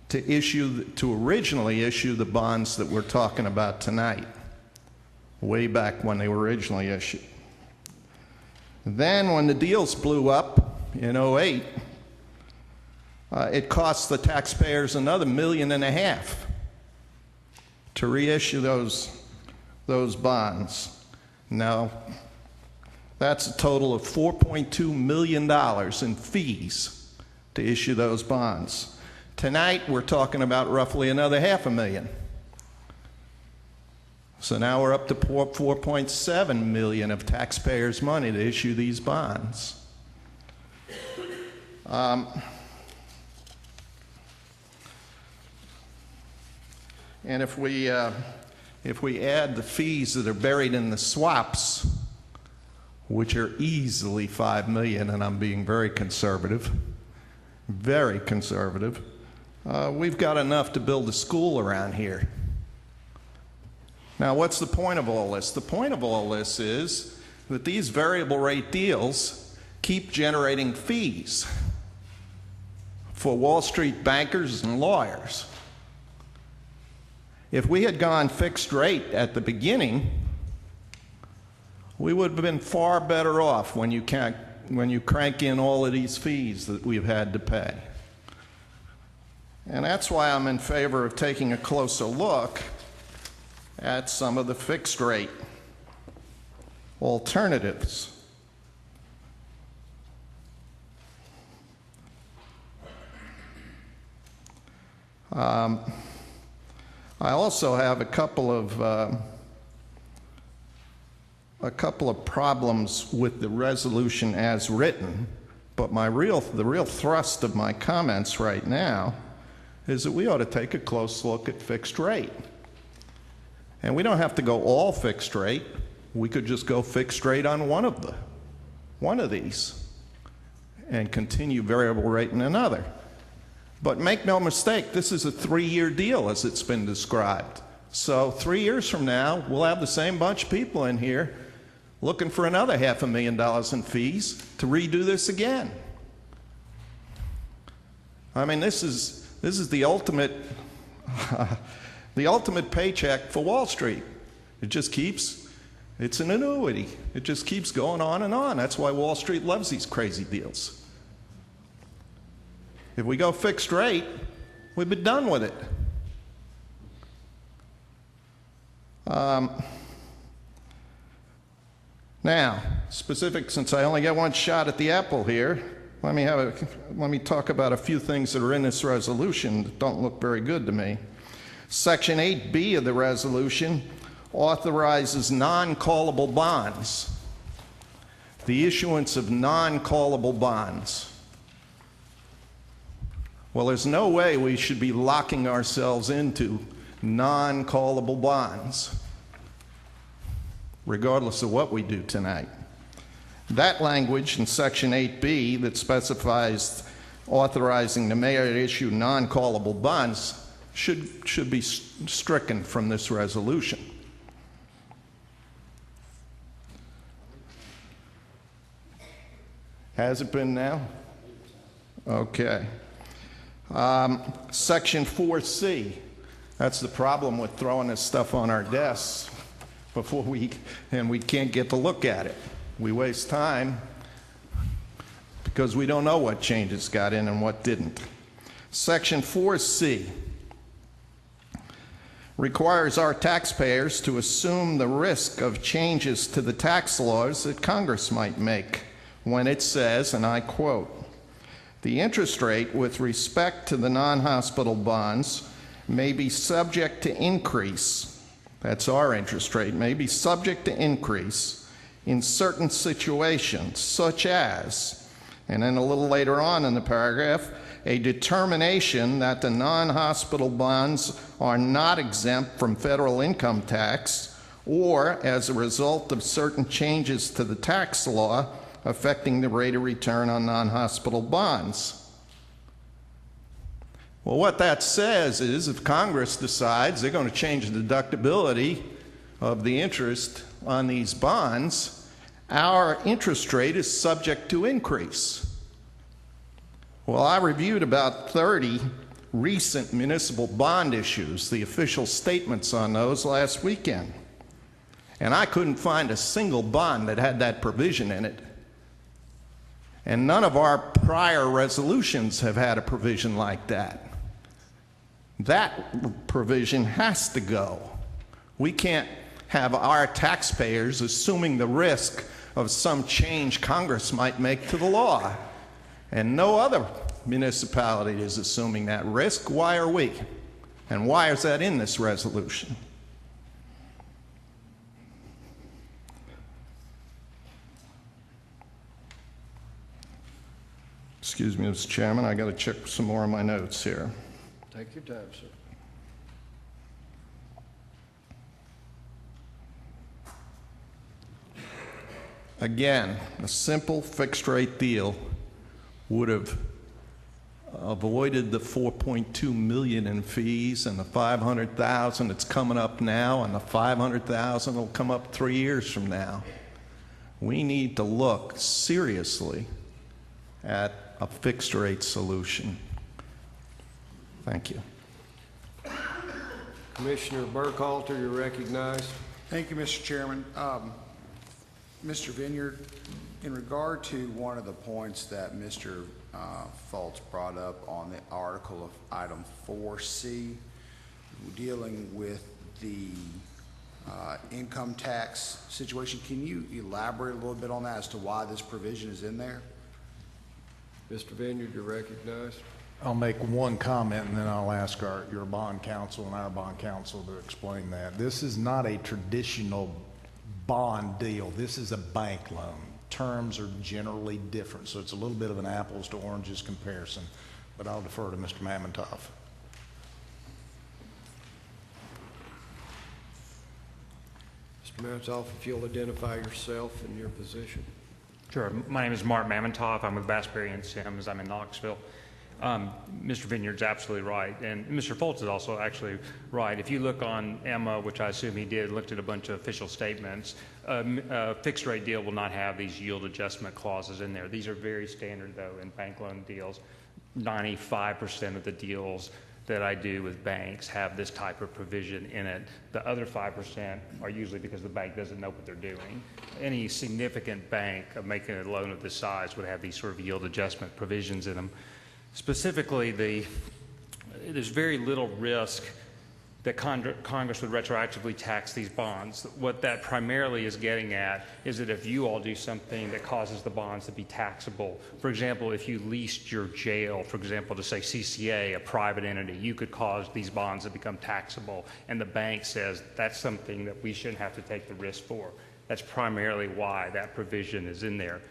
to originally issue the bonds that we're talking about tonight, way back when they were originally issued. Then when the deals blew up in 08, it cost the taxpayers another $1.5 million to reissue those bonds. Now, that's a total of $4.2 million in fees to issue those bonds. Tonight, we're talking about roughly another $500,000. So now we're up to $4.7 million of taxpayers' money to issue these bonds. And if we add the fees that are buried in the swaps, which are easily $5 million, and I'm being very conservative, we've got enough to build a school around here. Now, what's the point of all this? The point of all this is that these variable rate deals keep generating fees for Wall Street bankers and lawyers. If we had gone fixed rate at the beginning, we would have been far better off when you crank in all of these fees that we've had to pay. And that's why I'm in favor of taking a closer look at some of the fixed rate alternatives. I also have a couple of problems with the resolution as written, but the real thrust of my comments right now is that we ought to take a close look at fixed rate. And we don't have to go all fixed rate. We could just go fixed rate on one of these and continue variable rate in another. But make no mistake, this is a 3-year deal as it's been described. So 3 years from now, we'll have the same bunch of people in here looking for another $500,000 in fees to redo this again. I mean, this is the ultimate the ultimate paycheck for Wall Street. It's an annuity. It just keeps going on and on. That's why Wall Street loves these crazy deals. If we go fixed rate, we've been done with it. Now, since I only get one shot at the apple here, let me talk about a few things that are in this resolution that don't look very good to me. Section 8B of the resolution authorizes non-callable bonds, the issuance of non-callable bonds. Well, there's no way we should be locking ourselves into non-callable bonds, regardless of what we do tonight. That language in Section 8B that specifies authorizing the mayor to issue non-callable bonds should be stricken from this resolution. Has it been now? Okay. Section 4C. That's the problem with throwing this stuff on our desks and we can't get to look at it. We waste time because we don't know what changes got in and what didn't. Section 4C requires our taxpayers to assume the risk of changes to the tax laws that Congress might make when it says, and I quote, "The interest rate with respect to the non-hospital bonds may be subject to increase," that's our interest rate, "may be subject to increase in certain situations, such as," and then a little later on in the paragraph, "a determination that the non-hospital bonds are not exempt from federal income tax, or as a result of certain changes to the tax law affecting the rate of return on non-hospital bonds." Well, what that says is if Congress decides they're going to change the deductibility of the interest on these bonds, our interest rate is subject to increase. Well, I reviewed about 30 recent municipal bond issues, the official statements on those last weekend, and I couldn't find a single bond that had that provision in it. And none of our prior resolutions have had a provision like that. That provision has to go. We can't have our taxpayers assuming the risk of some change Congress might make to the law. And no other municipality is assuming that risk. Why are we? And why is that in this resolution? Excuse me, Mr. Chairman, I got to check some more of my notes here. Take your time, sir. Again, a simple fixed rate deal would have avoided the $4.2 million in fees and the $500,000 that's coming up now, and the $500,000 will come up 3 years from now. We need to look seriously at a fixed rate solution. Thank you. Commissioner Burkhalter, you're recognized. Thank you, Mr. Chairman. Mr. Vineyard, in regard to one of the points that Mr. Fultz brought up on the article of item 4C, dealing with the income tax situation, can you elaborate a little bit on that as to why this provision is in there? Mr. Vineyard, you're recognized. I'll make one comment and then I'll ask your bond counsel and our bond counsel to explain that. This is not a traditional bond deal. This is a bank loan. Terms are generally different, so it's a little bit of an apples to oranges comparison, but I'll defer to Mr. Mamontoff. Mr. Mamontoff, if you'll identify yourself and your position. Sure. My name is Mark Mamontoff. I'm with Bassberry and Sims. I'm in Knoxville. Mr. Vineyard's absolutely right, and Mr. Fultz is also actually right. If you look on Emma, which I assume he did, looked at a bunch of official statements, a fixed rate deal will not have these yield adjustment clauses in there. These are very standard, though, in bank loan deals. 95% of the deals that I do with banks have this type of provision in it. The other 5% are usually because the bank doesn't know what they're doing. Any significant bank of making a loan of this size would have these sort of yield adjustment provisions in them. Specifically, there's very little risk that Congress would retroactively tax these bonds. What that primarily is getting at is that if you all do something that causes the bonds to be taxable, for example, if you leased your jail, for example, to say CCA, a private entity, you could cause these bonds to become taxable, and the bank says that's something that we shouldn't have to take the risk for. That's primarily why that provision is in there.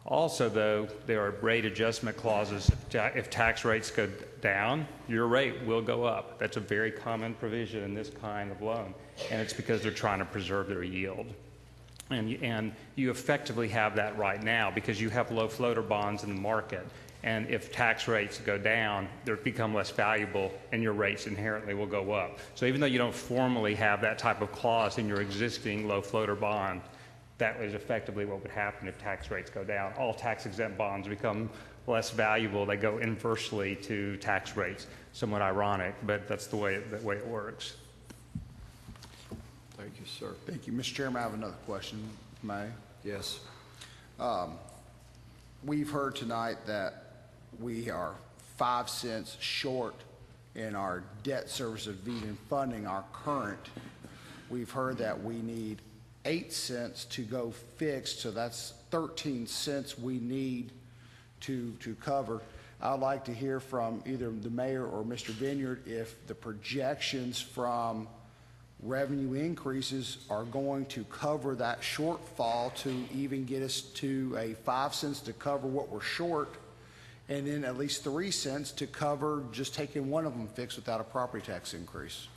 Also, though, there are rate adjustment clauses. If tax rates go down, your rate will go up. That's a very common provision in this kind of loan, and it's because they're trying to preserve their yield. And you effectively have that right now because you have low floater bonds in the market, and if tax rates go down, they become less valuable, and your rates inherently will go up. So even though you don't formally have that type of clause in your existing low floater bond, that is effectively what would happen if tax rates go down. All tax-exempt bonds become less valuable. They go inversely to tax rates. Somewhat ironic, but that's the way it works. Thank you, sir. Thank you. Mr. Chairman, I have another question, may I? Yes. we've heard tonight that we are 5 cents short in our debt service of even funding our current. We've heard that we need 8 cents to go fixed, so that's 13 cents we need to cover. I'd like to hear from either the mayor or Mr. Vineyard if the projections from revenue increases are going to cover that shortfall to even get us to a 5 cents to cover what we're short, and then at least 3 cents to cover just taking one of them fixed without a property tax increase.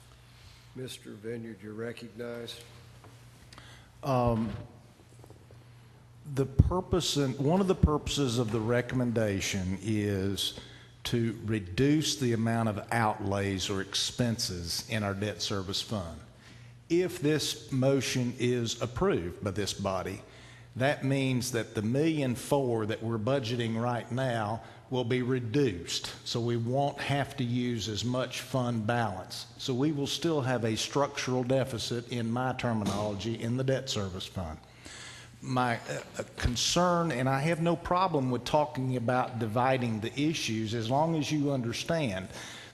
Mr. Vineyard, you're recognized. The purpose, and one of the purposes of the recommendation is to reduce the amount of outlays or expenses in our debt service fund. If this motion is approved by this body, that means that the $1.4 million that we're budgeting right now will be reduced, so we won't have to use as much fund balance. So we will still have a structural deficit, in my terminology, in the debt service fund. My concern, and I have no problem with talking about dividing the issues as long as you understand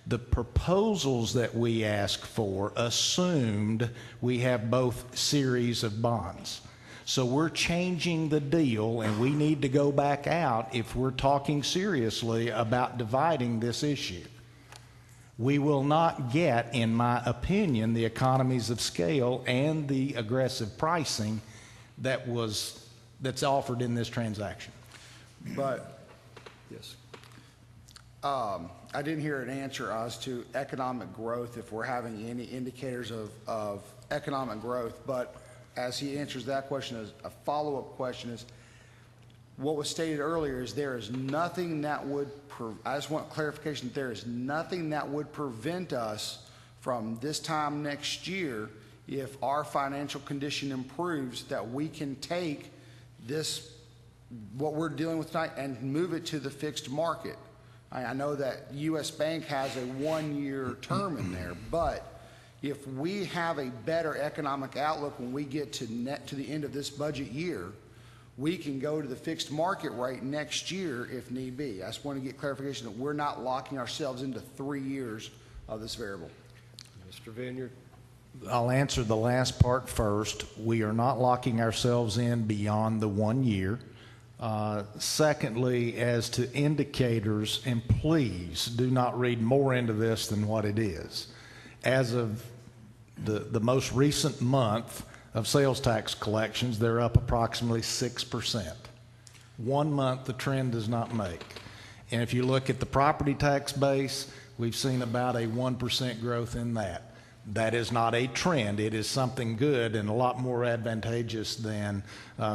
the proposals that we ask for assumed we have both series of bonds. So we're changing the deal, and we need to go back out if we're talking seriously about dividing this issue. We will not get, in my opinion, the economies of scale and the aggressive pricing that's offered in this transaction. But yes, I didn't hear an answer as to economic growth, if we're having any indicators of economic growth. But as he answers that question, as a follow-up question is, what was stated earlier is there is nothing that would, I just want clarification, there is nothing that would prevent us from this time next year, if our financial condition improves, that we can take this, what we're dealing with tonight, and move it to the fixed market. I know that U.S. Bank has a 1-year term in there, but if we have a better economic outlook when we get to the end of this budget year, we can go to the fixed market rate next year if need be. I just want to get clarification that we're not locking ourselves into 3 years of this variable. Mr. Vineyard. I'll answer the last part first. We are not locking ourselves in beyond the 1 year. Secondly, as to indicators, and please do not read more into this than what it is. As of the most recent month of sales tax collections, they're up approximately 6%. 1 month the trend does not make. And if you look at the property tax base, we've seen about a 1% growth in that. That is not a trend. It is something good and a lot more advantageous than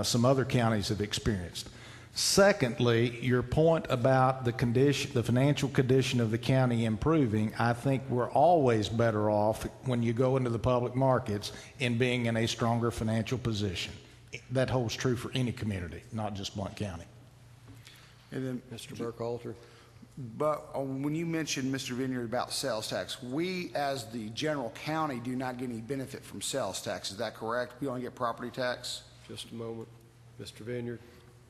some other counties have experienced. Secondly, your point about the financial condition of the county improving, I think we're always better off when you go into the public markets in being in a stronger financial position. That holds true for any community, not just Blount County. And then, Mr. Burkhalter. But when you mentioned, Mr. Vineyard, about sales tax, we as the general county do not get any benefit from sales tax. Is that correct? We only get property tax? Just a moment. Mr. Vineyard.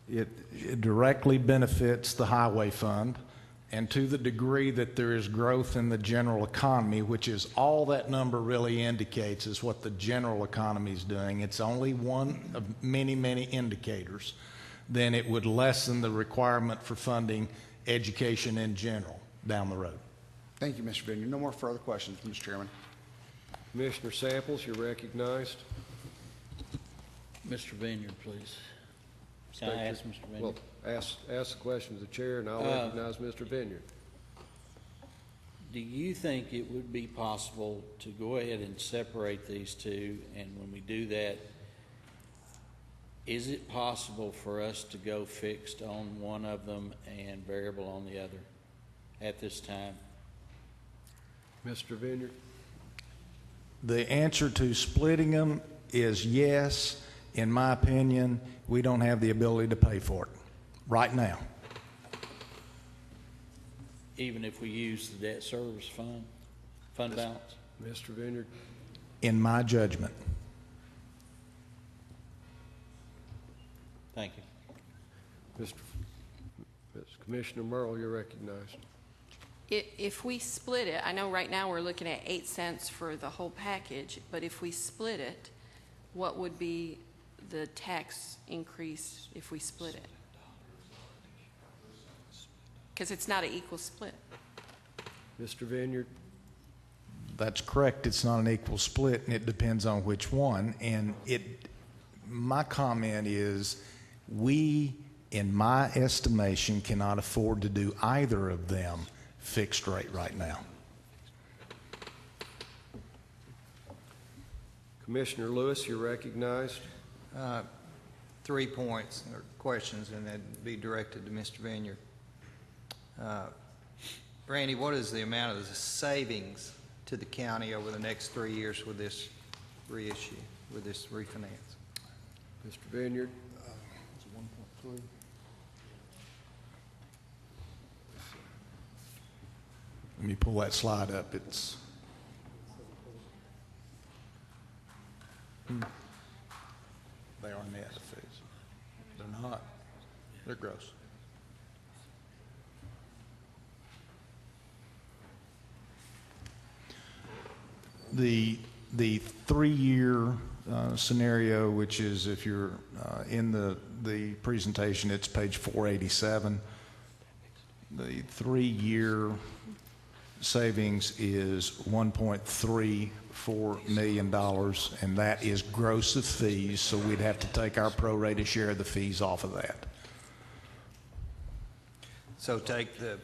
It directly benefits the highway fund, and to the degree that there is growth in the general economy, which is all that number really indicates is what the general economy is doing. It's only one of many, many indicators. Then it would lessen the requirement for funding education in general down the road. Thank you, Mr. Vineyard. No more further questions, Mr. Chairman. Commissioner Samples, you're recognized. Mr. Vineyard, please. Can I ask Mr. Vineyard? Well, ask the question to the chair, and I'll recognize Mr. Vineyard. Do you think it would be possible to go ahead and separate these two, and when we do that, is it possible for us to go fixed on one of them and variable on the other at this time? Mr. Vineyard? The answer to splitting them is yes. In my opinion, we don't have the ability to pay for it right now. Even if we use the debt service fund balance? Mr. Vineyard? In my judgment. Thank you. Commissioner Merle, you're recognized. If we split it, I know right now we're looking at 8 cents for the whole package, but if we split it, what would be the tax increase if we split it? Because it's not an equal split. Mr. Vineyard? That's correct. It's not an equal split, and it depends on which one. And my comment is, we, in my estimation, cannot afford to do either of them fixed rate right now. Commissioner Lewis, you're recognized. 3 points or questions, and that'd be directed to Mr. Vineyard. Randy, what is the amount of the savings to the county over the next 3 years with this reissue, with this refinance? Mr. Vineyard? It's 1.3. Let me pull that slide up. It's they are net fees. They're not. They're gross. The 3-year scenario, which is, if you're in the presentation, it's page 487. The 3-year savings is $1.34 million, and that is gross of fees, so we'd have to take our pro-rata share of the fees off of that. So take the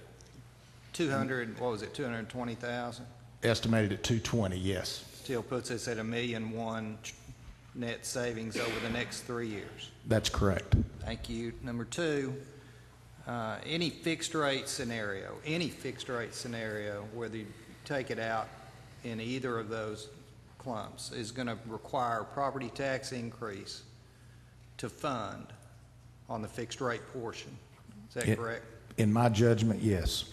220,000? Estimated at 220, yes. Still puts us at $1.1 million net savings over the next 3 years. That's correct. Thank you. Number 2, any fixed rate scenario, whether you take it out in either of those clumps, is going to require a property tax increase to fund on the fixed rate portion. Is that correct? In my judgment, yes.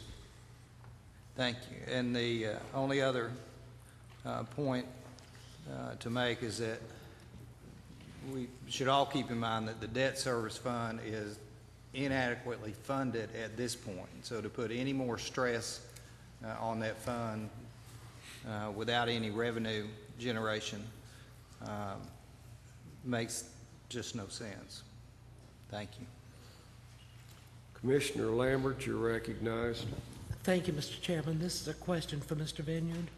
Thank you. And the only other point to make is that we should all keep in mind that the debt service fund is inadequately funded at this point. So to put any more stress on that fund without any revenue generation makes just no sense. Thank you. Commissioner Lambert, you're recognized. Thank you, Mr. Chairman. This is a question for Mr. Vineyard.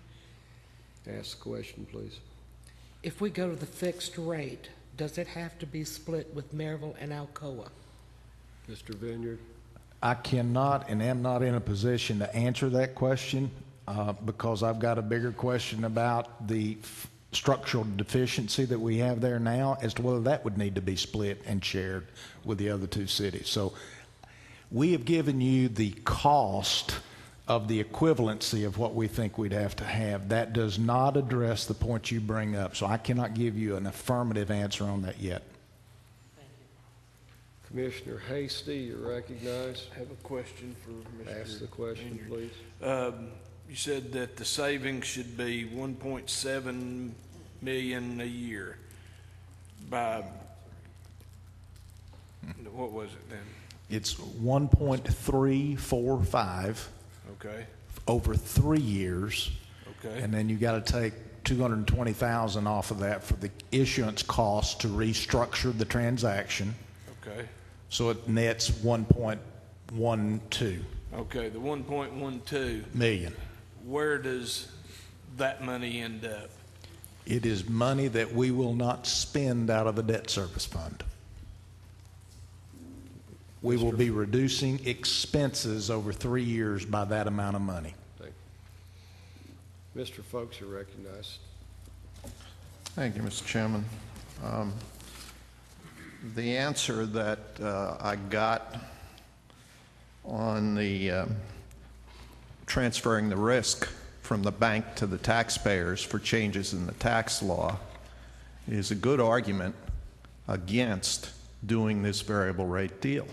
Ask the question, please. If we go to the fixed rate, does it have to be split with Maryville and Alcoa? Mr. Vineyard? I cannot and am not in a position to answer that question because I've got a bigger question about the structural deficiency that we have there now as to whether that would need to be split and shared with the other 2 cities. So we have given you the cost of the equivalency of what we think we'd have to have. That does not address the point you bring up, so I cannot give you an affirmative answer on that yet. Commissioner Hasty, you're recognized. I have a question for Mr. Ask the question, Vineyard. please. You said that the savings should be $1.7 million a year by, what was it then? It's 1.345 Okay. over 3 years. Okay. And then you got to take 220,000 off of that for the issuance cost to restructure the transaction. Okay. So it nets 1.12 Okay, the 1.12 million. Where does that money end up? It is money that we will not spend out of the debt service fund. We will be reducing expenses over 3 years by that amount of money. Thank you. Mr. Folks, you're recognized. Thank you, Mr. Chairman. The answer that I got on the transferring the risk from the bank to the taxpayers for changes in the tax law is a good argument against doing this variable rate deal.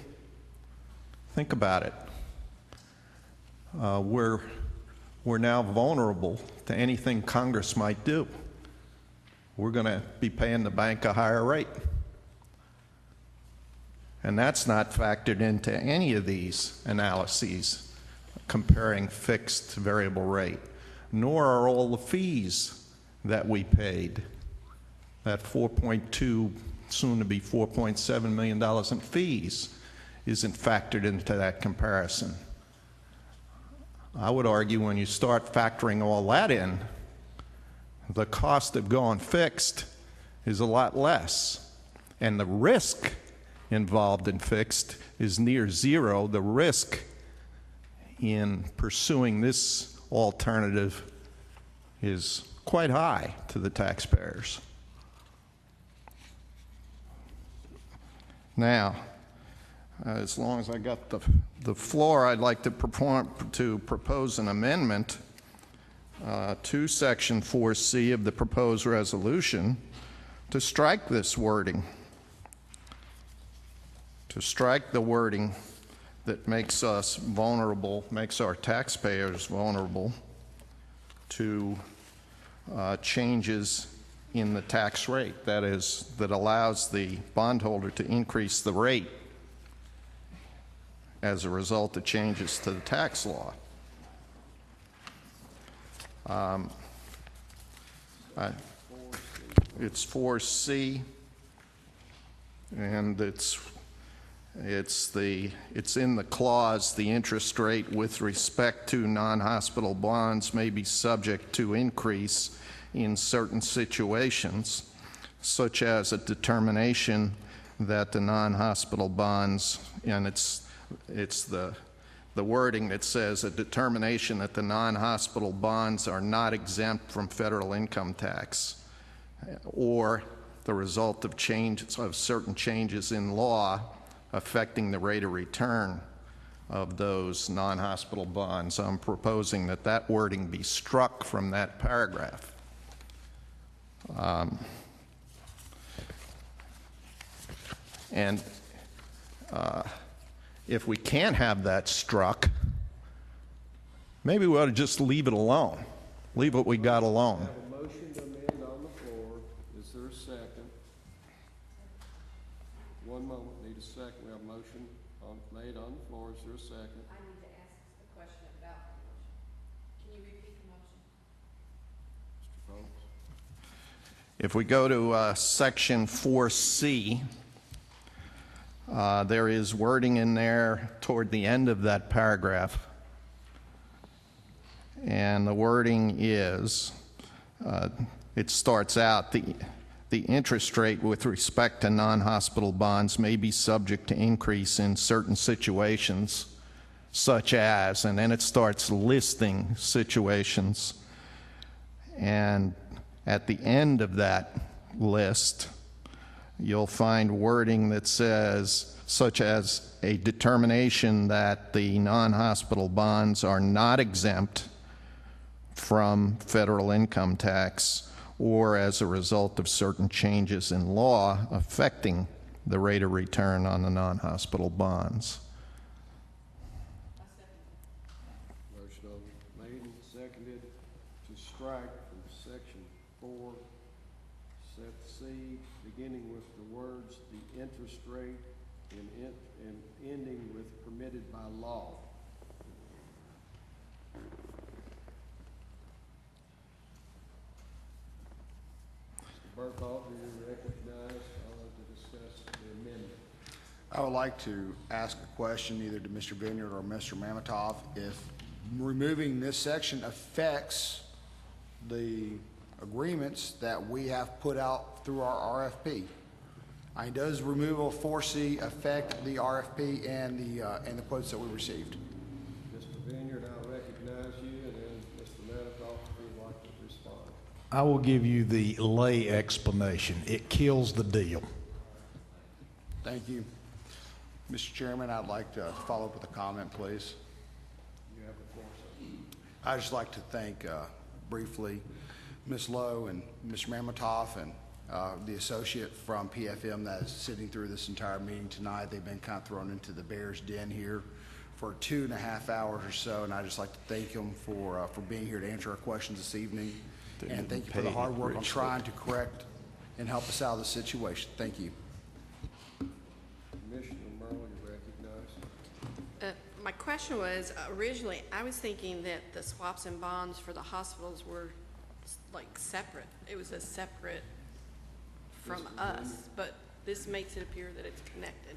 Think about it. We're now vulnerable to anything Congress might do. We're going to be paying the bank a higher rate. And that's not factored into any of these analyses comparing fixed to variable rate, nor are all the fees that we paid. That 4.2, soon to be $4.7 million in fees isn't factored into that comparison. I would argue when you start factoring all that in, the cost of going fixed is a lot less. And the risk involved in fixed is near zero. The risk in pursuing this alternative is quite high to the taxpayers. Now, as long as I got the floor, I'd like to propose an amendment to Section 4C of the proposed resolution to strike this wording, to strike the wording that makes us vulnerable, makes our taxpayers vulnerable to changes in the tax rate. That is, that allows the bondholder to increase the rate as a result of changes to the tax law. It's 4C, and it's in the clause, the interest rate with respect to non-hospital bonds may be subject to increase in certain situations, such as a determination that the non-hospital bonds, and it's the wording that says a determination that the non-hospital bonds are not exempt from federal income tax, or the result of certain changes in law affecting the rate of return of those non-hospital bonds. I'm proposing that that wording be struck from that paragraph. If we can't have that struck, maybe we ought to just leave it alone. Leave what we got alone. We have a motion to amend on the floor. Is there a second? One moment, need a second. We have a motion made on the floor. Is there a second? I need to ask a question about the motion. Can you repeat the motion? Mr. Foltz? If we go to Section 4C, there is wording in there toward the end of that paragraph, and the wording is, it starts out, the interest rate with respect to non-hospital bonds may be subject to increase in certain situations, such as, and then it starts listing situations, and at the end of that list, you'll find wording that says, such as a determination that the non-hospital bonds are not exempt from federal income tax, or as a result of certain changes in law affecting the rate of return on the non-hospital bonds. Motion made and seconded to strike from Section 4, set C, beginning with the words "the interest rate" and ending with "permitted by law." Mr. Burkhoff, do you recognize? I'd like to discuss the amendment. I would like to ask a question either to Mr. Vineyard or Mr. Mametov. If removing this section affects the agreements that we have put out through our RFP. Does removal of 4C affect the RFP and the quotes that we received? Mr. Vineyard, I recognize you, and then Mr. Manitoff, if you'd like to respond. I will give you the lay explanation. It kills the deal. Thank you. Mr. Chairman, I'd like to follow up with a comment, please. You have the floor, sir. I'd just like to thank briefly Ms. Lowe and Mr. Mametov and the associate from PFM that is sitting through this entire meeting tonight. They've been kind of thrown into the bear's den here for 2.5 hours or so, and I'd just like to thank them for being here to answer our questions this evening. And thank you for the hard work on trying to correct and help us out of the situation. Thank you. Commissioner My question was, originally, I was thinking that the swaps and bonds for the hospitals were like separate. It was a separate from us, but this makes it appear that it's connected.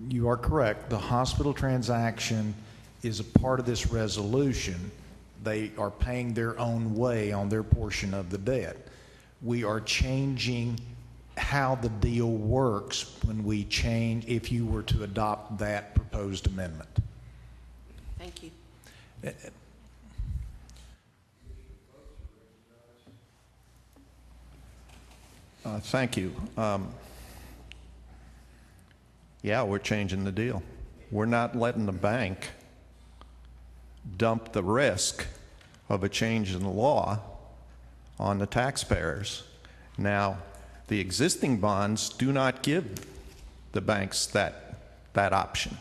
You are correct. The hospital transaction is a part of this resolution. They are paying their own way on their portion of the debt. We are changing how the deal works when we change, if you were to adopt that proposed amendment. Thank you. Thank you. Yeah, we're changing the deal. We're not letting the bank dump the risk of a change in the law on the taxpayers. Now, the existing bonds do not give the banks that option.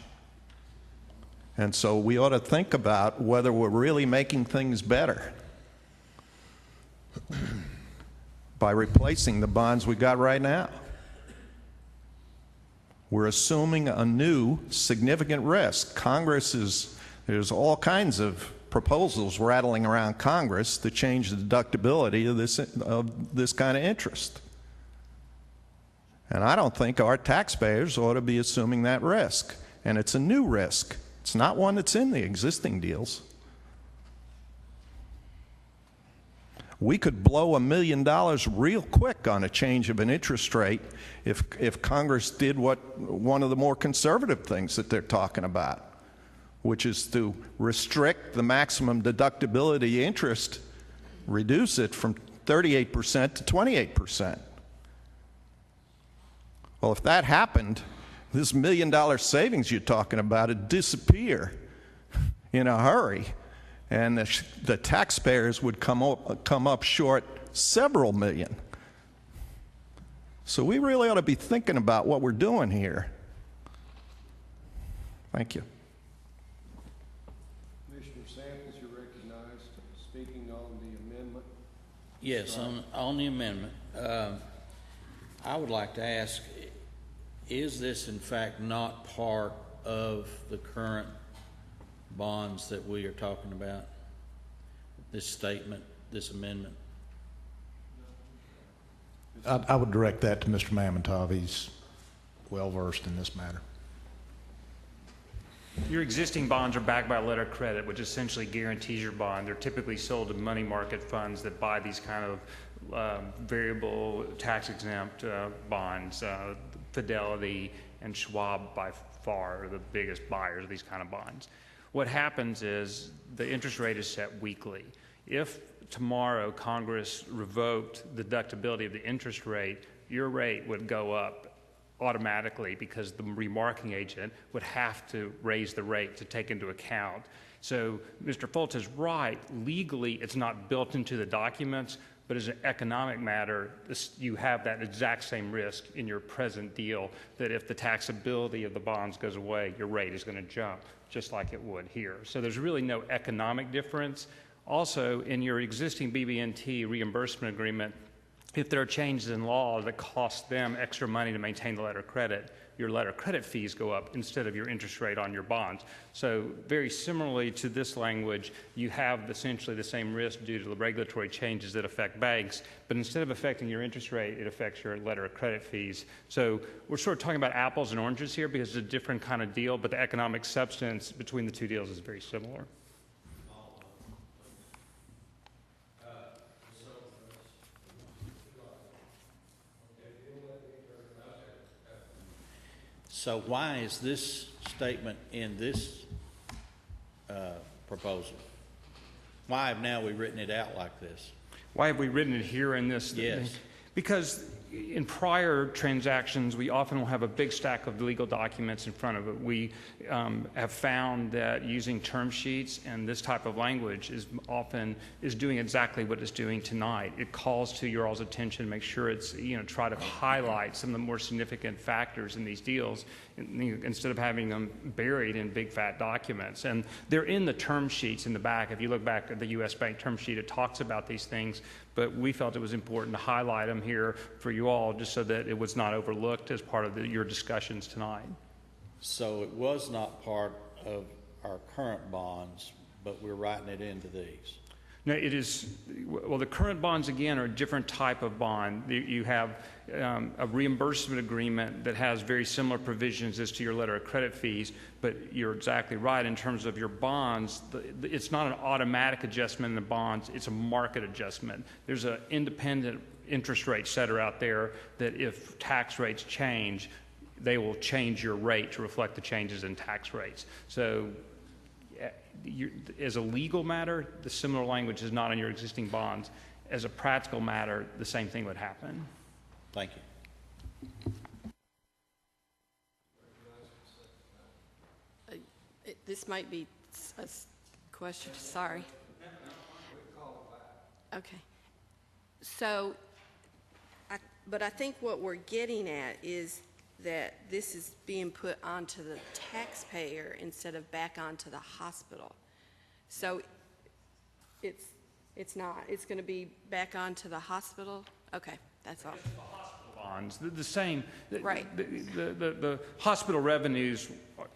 And so we ought to think about whether we're really making things better by replacing the bonds we got right now. We're assuming a new significant risk. There's all kinds of proposals rattling around Congress to change the deductibility of this kind of interest. And I don't think our taxpayers ought to be assuming that risk. And it's a new risk. It's not one that's in the existing deals. We could blow $1 million real quick on a change of an interest rate if Congress did one of the more conservative things that they're talking about, which is to restrict the maximum deductibility interest, reduce it from 38% to 28%. Well, if that happened, this $1 million savings you're talking about would disappear in a hurry, and the taxpayers would come up short several million. So we really ought to be thinking about what we're doing here. Thank you. Commissioner Samples, you're recognized. Speaking on the amendment. Yes, on the amendment. I would like to ask, is this in fact not part of the current bonds that we are talking about? This statement, this amendment? I would direct that to Mr. Mamentov. He's well-versed in this matter. Your existing bonds are backed by a letter of credit, which essentially guarantees your bond. They're typically sold to money market funds that buy these kind of variable tax-exempt bonds. Fidelity and Schwab by far are the biggest buyers of these kind of bonds. What happens is the interest rate is set weekly. If tomorrow Congress revoked the deductibility of the interest rate, your rate would go up automatically because the remarketing agent would have to raise the rate to take into account. So Mr. Fultz is right. Legally, it's not built into the documents, but as an economic matter, you have that exact same risk in your present deal, that if the taxability of the bonds goes away, your rate is going to jump, just like it would here. So there's really no economic difference. Also, in your existing BB&T reimbursement agreement, if there are changes in law that cost them extra money to maintain the letter of credit, your letter of credit fees go up instead of your interest rate on your bonds. So very similarly to this language, you have essentially the same risk due to the regulatory changes that affect banks, but instead of affecting your interest rate, it affects your letter of credit fees. So we're sort of talking about apples and oranges here because it's a different kind of deal, but the economic substance between the two deals is very similar. So why is this statement in this proposal? Why have now we written it out like this? Why have we written it here in this? Yes. Because in prior transactions, we often will have a big stack of legal documents in front of it. We have found that using term sheets and this type of language is doing exactly what it's doing tonight. It calls to your all's attention, make sure it's, try to highlight some of the more significant factors in these deals instead of having them buried in big fat documents. And they're in the term sheets in the back. If you look back at the U.S. Bank term sheet, it talks about these things, but we felt it was important to highlight them here for you all just so that it was not overlooked as part of your discussions tonight. So it was not part of our current bonds, but we're writing it into these. No, it is, well, the current bonds, again, are a different type of bond. You have a reimbursement agreement that has very similar provisions as to your letter of credit fees, but you're exactly right in terms of your bonds. It's not an automatic adjustment in the bonds, it's a market adjustment. There's an independent interest rate setter out there that if tax rates change, they will change your rate to reflect the changes in tax rates. So as a legal matter, the similar language is not in your existing bonds. As a practical matter, the same thing would happen. Thank you. This might be a question, sorry. Okay. So, but I think what we're getting at is that this is being put onto the taxpayer instead of back onto the hospital. So it's not. It's going to be back onto the hospital? Okay, that's all. Bonds, the same. Right. The hospital revenues,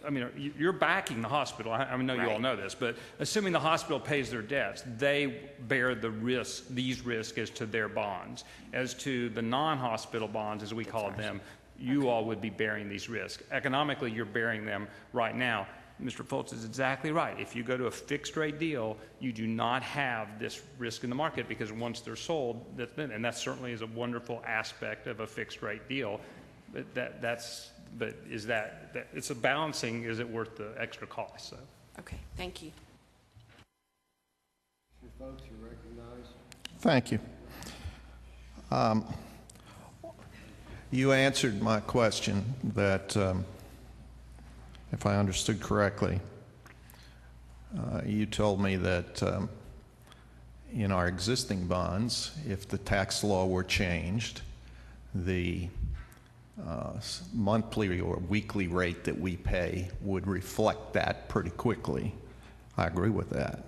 I mean, you're backing the hospital. I know you all know this, but assuming the hospital pays their debts, they bear the risk, these risks as to their bonds. As to the non-hospital bonds, as we call them, you all would be bearing these risks. Economically, you're bearing them right now. Mr. Fultz is exactly right. If you go to a fixed rate deal, you do not have this risk in the market because once they're sold, and that certainly is a wonderful aspect of a fixed rate deal. But it's a balancing, is it worth the extra cost? So. Okay, thank you. Mr. Fultz, you recognize. Thank you. You answered my question that, if I understood correctly, you told me that in our existing bonds, if the tax law were changed, the monthly or weekly rate that we pay would reflect that pretty quickly. I agree with that.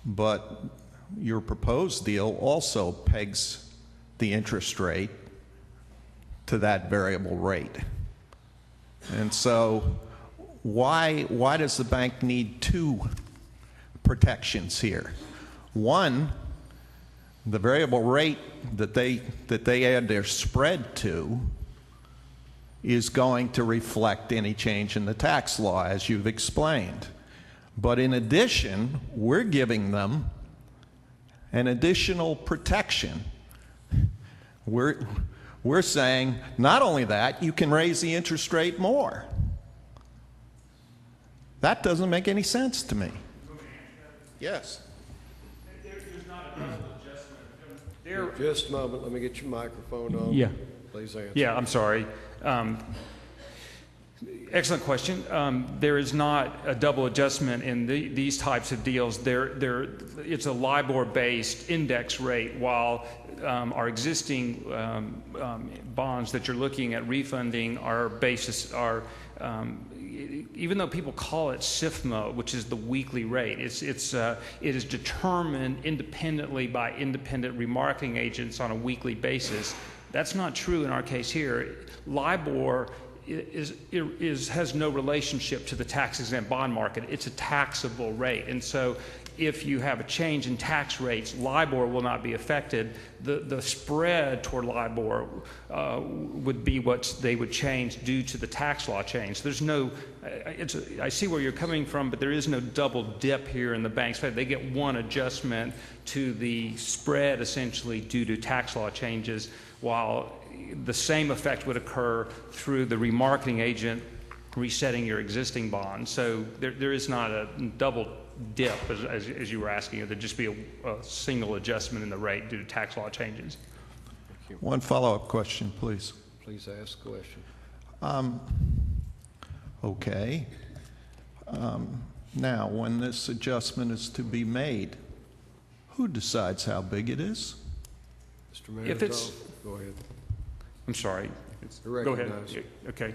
But your proposed deal also pegs the interest rate to that variable rate. And so why does the bank need two protections here? One, the variable rate that they add their spread to is going to reflect any change in the tax law, as you've explained. But in addition, we're giving them an additional protection. We're saying, not only that, you can raise the interest rate more. That doesn't make any sense to me. Yes. There's not a double adjustment. Just a moment. Let me get your microphone on. Yeah. Please answer. Yeah, I'm sorry. Excellent question. There is not a double adjustment in these types of deals. It's a LIBOR-based index rate, while our existing bonds that you're looking at refunding even though people call it SIFMA, which is the weekly rate, it is determined independently by independent remarketing agents on a weekly basis. That's not true in our case here. LIBOR has no relationship to the tax-exempt bond market. It's a taxable rate. And so if you have a change in tax rates, LIBOR will not be affected. The spread toward LIBOR would be what they would change due to the tax law change. There's no, I see where you're coming from, but there is no double dip here in the bank's spread. They get one adjustment to the spread essentially due to tax law changes, while the same effect would occur through the remarketing agent resetting your existing bond. So there is not a double dip, as you were asking. There'd just be a single adjustment in the rate due to tax law changes. One follow-up question, please. Please ask a question. Okay. Now, when this adjustment is to be made, who decides how big it is? Mr. Mayor, If it's, go ahead. I'm sorry. Go ahead. Okay.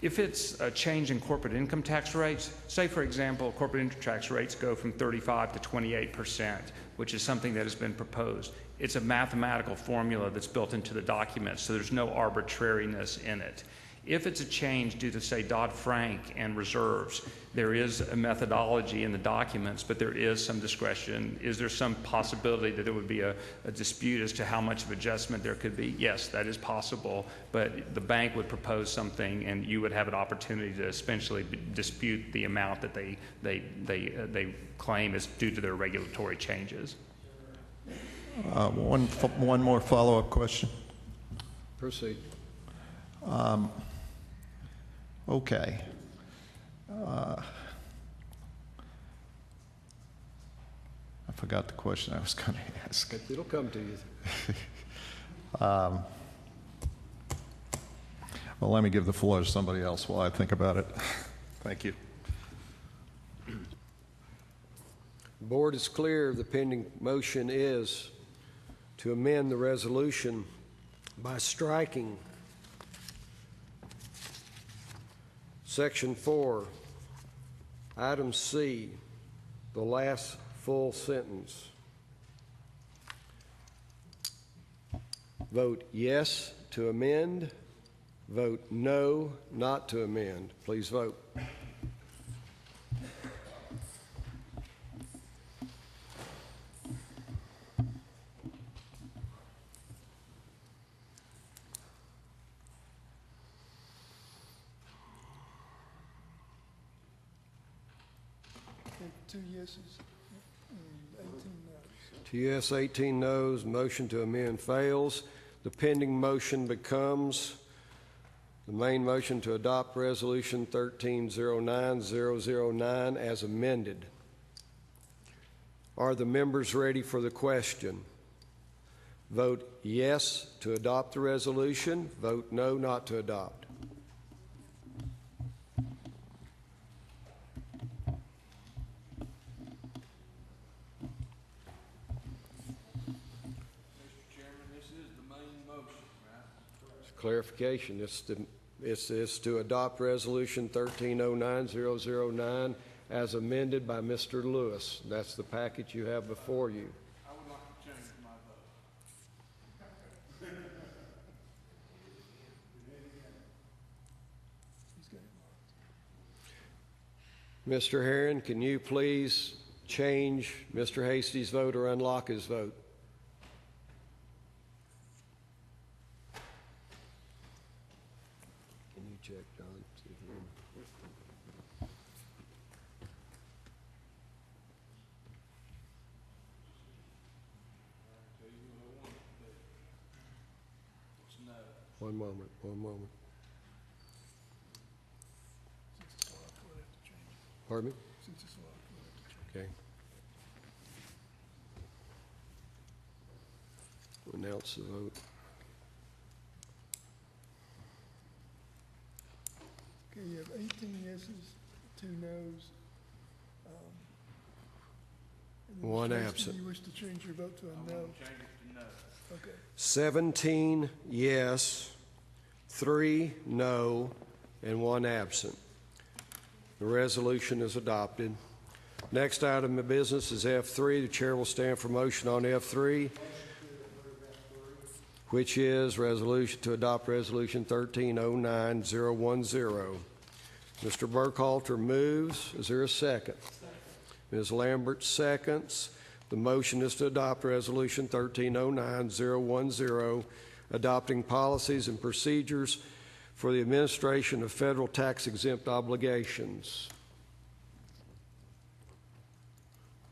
If it's a change in corporate income tax rates, say, for example, corporate income tax rates go from 35 to 28%, which is something that has been proposed. It's a mathematical formula that's built into the document, so there's no arbitrariness in it. If it's a change due to, say, Dodd-Frank and reserves, there is a methodology in the documents, but there is some discretion. Is there some possibility that there would be a dispute as to how much of adjustment there could be? Yes, that is possible, but the bank would propose something and you would have an opportunity to essentially dispute the amount that they claim is due to their regulatory changes. One more follow-up question. Proceed. Okay. I forgot the question I was going to ask. It'll come to you. Well, let me give the floor to somebody else while I think about it. Thank you. The board is clear. The pending motion is to amend the resolution by striking Section 4, Item C, the last full sentence. Vote yes to amend. Vote no not to amend. Please vote. Two yeses, 18 noes. 2 yes, 18 noes. Motion to amend fails. The pending motion becomes the main motion to adopt Resolution 13-09009 as amended. Are the members ready for the question? Vote yes to adopt the resolution. Vote no not to adopt. Clarification, it's to adopt Resolution 13-09009 as amended by Mr. Lewis. That's the package you have before you. I would like to change my vote. Mr. Herron, can you please change Mr. Hasty's vote or unlock his vote? Can you check, John? See if you- One moment, one moment. Pardon me? Okay. Announce the vote. Okay, you have 18 yeses, 2 noes. And One Mr. Hasty, absent. You wish to change your vote to a no? Change it to no. Okay. 17 yes, 3 no, and 1 absent. The resolution is adopted. Next item of business is F3. The chair will stand for motion on F3, which is resolution to adopt Resolution 13-09010. Mr. Burkhalter moves. Is there a second? Ms. Lambert seconds. The motion is to adopt Resolution 13-09010, adopting policies and procedures for the administration of federal tax-exempt obligations.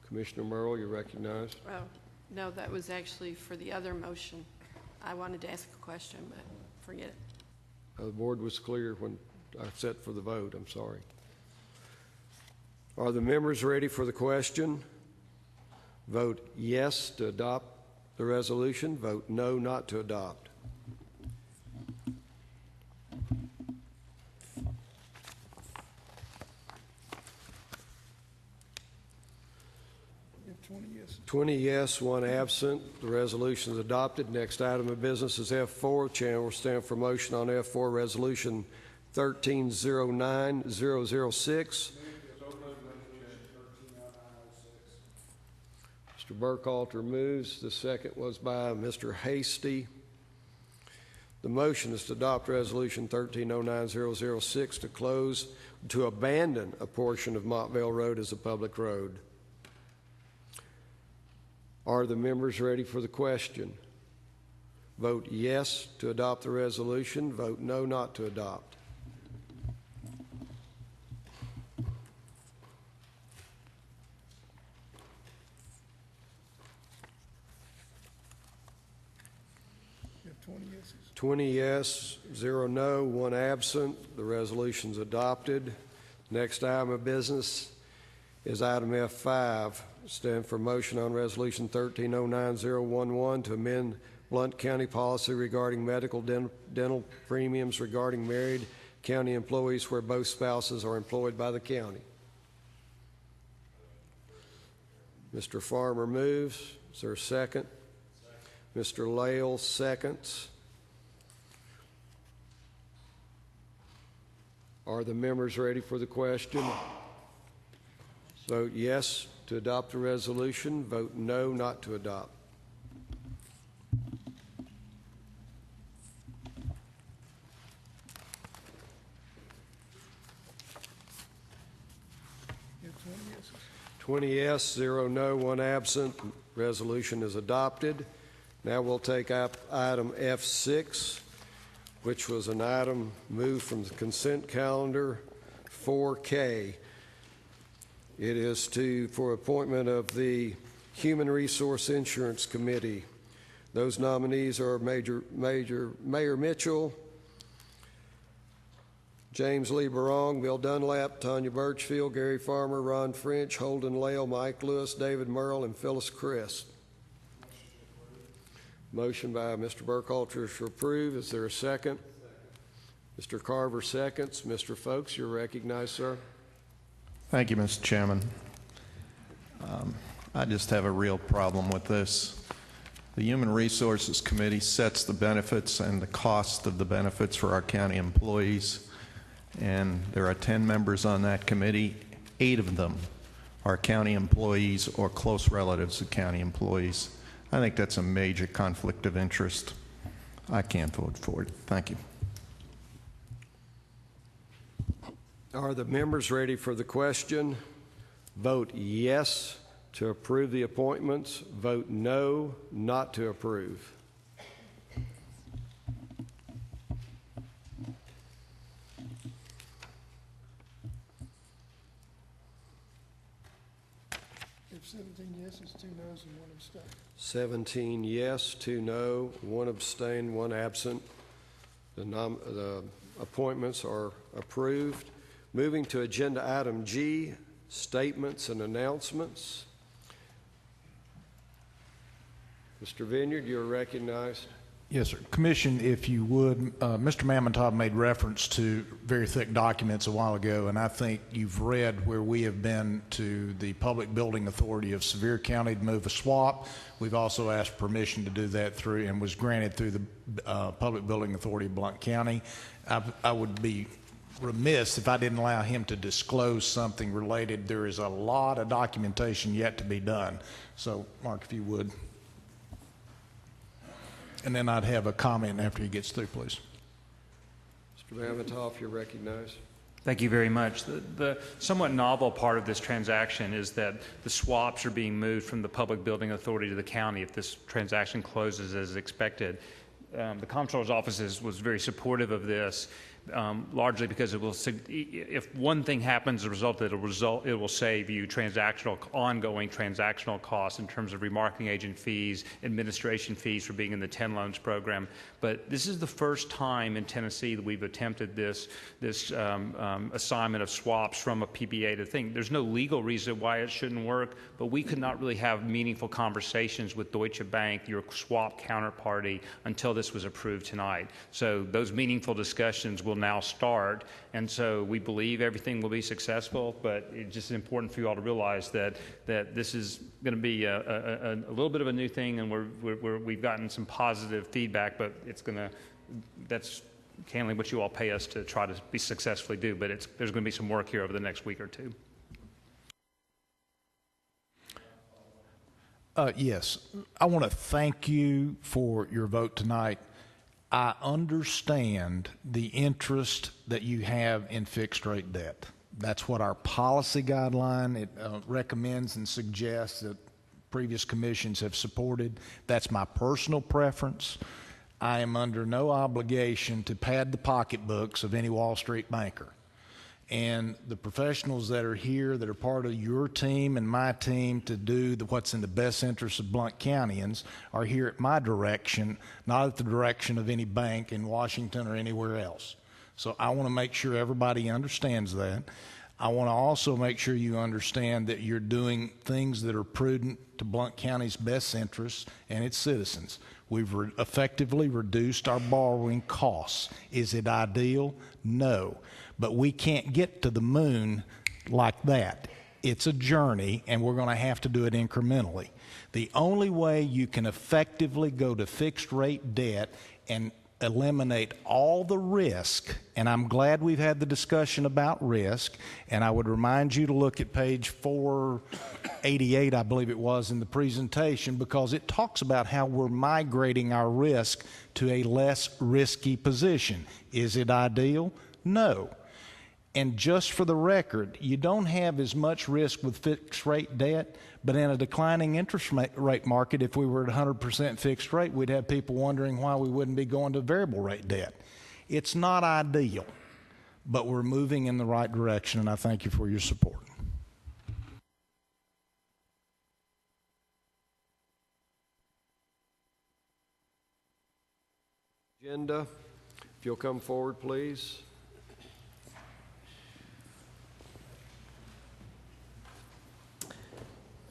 Commissioner Merle, you're recognized. Oh, no, that was actually for the other motion. I wanted to ask a question, but forget it. The board was clear when I set for the vote. I'm sorry. Are the members ready for the question? Vote yes to adopt the resolution. Vote no not to adopt. You have 20 yeses. 20 yes, 1 absent. The resolution is adopted. Next item of business is F4. Chair will stand for motion on F4, Resolution 13-09006. Mr. Burkhalter moves. The second was by Mr. Hasty. The motion is to adopt Resolution 1309006 to abandon a portion of Montvale Road as a public road. Are the members ready for the question? Vote yes to adopt the resolution. Vote no not to adopt. You have 20 yeses. 20 yes, 0 no, 1 absent. The resolution's adopted. Next item of business is item F5. Stand for motion on Resolution 1309011 to amend Blount County policy regarding medical dental premiums regarding married county employees where both spouses are employed by the county. Mr. Farmer moves. Is there a second? Mr. Lael seconds. Are the members ready for the question? Vote yes to adopt the resolution. Vote no not to adopt. You have 20 yeses. 20 yes, 0 no, 1 absent. Resolution is adopted. Now we'll take up item F6, which was an item moved from the consent calendar 4K. It is for appointment of the Human Resource Insurance Committee. Those nominees are Mayor Mitchell, James Lee Barong, Bill Dunlap, Tanya Birchfield, Gary Farmer, Ron French, Holden Lael, Mike Lewis, David Merle, and Phyllis Christ. Motion by Mr. Burkhalter to approve. Is there a second? Mr. Carver seconds. Mr. Folks, you're recognized, sir. Thank you, Mr. Chairman. I just have a real problem with this. The Human Resources Committee sets the benefits and the cost of the benefits for our county employees, and there are 10 members on that committee. 8 of them are county employees or close relatives of county employees. I think that's a major conflict of interest. I can't vote for it. Thank you. Are the members ready for the question? Vote yes to approve the appointments. Vote no not to approve. You have 17 yeses, 2 noes, and 1 abstain. 17 yes, 2 no, 1 abstain, 1 absent. The appointments are approved. Moving to agenda item G, statements and announcements. Mr. Vineyard, you're recognized. Yes, sir. Commission, if you would, Mr. Mamontop made reference to very thick documents a while ago, and I think you've read where we have been to the Public Building Authority of Sevier County to move a swap. We've also asked permission to do that through, and was granted through the Public Building Authority of Blount County. I would be remiss if I didn't allow him to disclose something related. There is a lot of documentation yet to be done. So, Mark, if you would. And then I'd have a comment after he gets through, please. Mr. Mamontop, you're recognized. Thank you very much. The somewhat novel part of this transaction is that the swaps are being moved from the Public Building Authority to the county if this transaction closes as expected. The Comptroller's office was very supportive of this, largely because it will, if one thing happens as a result, it will save you ongoing transactional costs in terms of remarketing agent fees, administration fees for being in the 10 loans program. But this is the first time in Tennessee that we've attempted this assignment of swaps from a PBA to thing. There's no legal reason why it shouldn't work, but we could not really have meaningful conversations with Deutsche Bank, your swap counterparty, until this was approved tonight. So those meaningful discussions will now start, and so we believe everything will be successful, but it's just important for you all to realize that this is going to be a little bit of a new thing, and we've gotten some positive feedback, but that's candidly what you all pay us to try to be successfully do, but there's going to be some work here over the next week or two. Yes, I want to thank you for your vote tonight. I understand the interest that you have in fixed rate debt. That's what our policy guideline recommends and suggests that previous commissions have supported. That's my personal preference. I am under no obligation to pad the pocketbooks of any Wall Street banker. And the professionals that are here that are part of your team and my team to do what's in the best interest of Blount Countyans are here at my direction, not at the direction of any bank in Washington or anywhere else. So I want to make sure everybody understands that. I want to also make sure you understand that you're doing things that are prudent to Blount County's best interests and its citizens. We've effectively reduced our borrowing costs. Is it ideal? No. But we can't get to the moon like that. It's a journey, and we're going to have to do it incrementally. The only way you can effectively go to fixed rate debt and eliminate all the risk, and I'm glad we've had the discussion about risk, and I would remind you to look at page 488, I believe it was, in the presentation, because it talks about how we're migrating our risk to a less risky position. Is it ideal? No. And just for the record, you don't have as much risk with fixed rate debt, but in a declining interest rate market, if we were at 100% fixed rate, we'd have people wondering why we wouldn't be going to variable rate debt. It's not ideal, but we're moving in the right direction, and I thank you for your support. Agenda, if you'll come forward, please.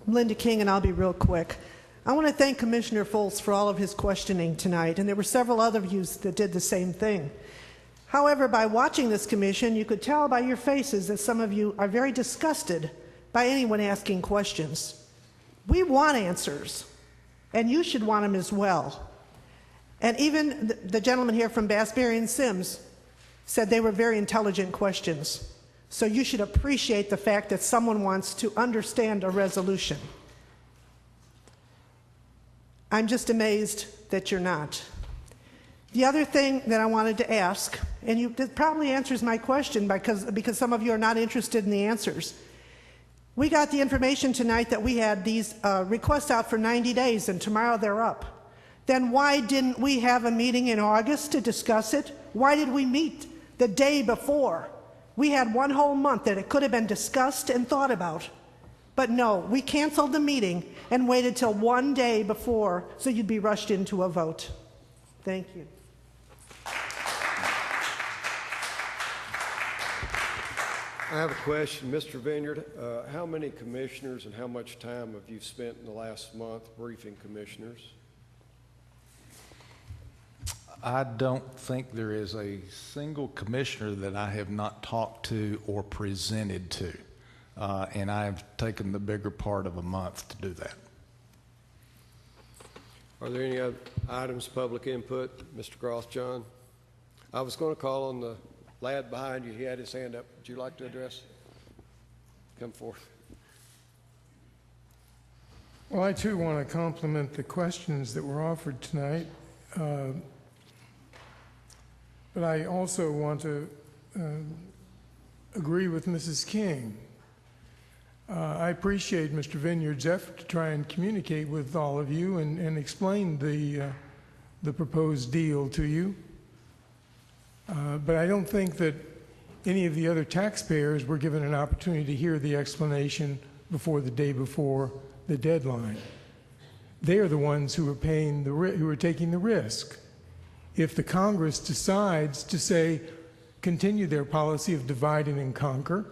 I'm Linda King, and I'll be real quick. I want to thank Commissioner Foltz for all of his questioning tonight, and there were several other of you that did the same thing. However, by watching this commission, you could tell by your faces that some of you are very disgusted by anyone asking questions. We want answers, and you should want them as well. And even the gentleman here from Bass, Berry & Sims said they were very intelligent questions. So you should appreciate the fact that someone wants to understand a resolution. I'm just amazed that you're not. The other thing that I wanted to ask, and that probably answers my question because some of you are not interested in the answers. We got the information tonight that we had these requests out for 90 days, and tomorrow they're up. Then why didn't we have a meeting in August to discuss it? Why did we meet the day before? We had one whole month that it could have been discussed and thought about. But no, we canceled the meeting and waited till one day before so you'd be rushed into a vote. Thank you. I have a question. Mr. Vineyard, how many commissioners and how much time have you spent in the last month briefing commissioners? I don't think there is a single commissioner that I have not talked to or presented to, and I have taken the bigger part of a month to do that. Are there any other items, public input? Mr. Grothjohn? I was going to call on the lad behind you. He had his hand up. Would you like to address? Come forward. Well, I too want to compliment the questions that were offered tonight. But I also want to agree with Mrs. King. I appreciate Mr. Vineyard's effort to try and communicate with all of you and explain the proposed deal to you. But I don't think that any of the other taxpayers were given an opportunity to hear the explanation before the day before the deadline. They are the ones who are paying who are taking the risk. If the Congress decides to say, continue their policy of divide and conquer,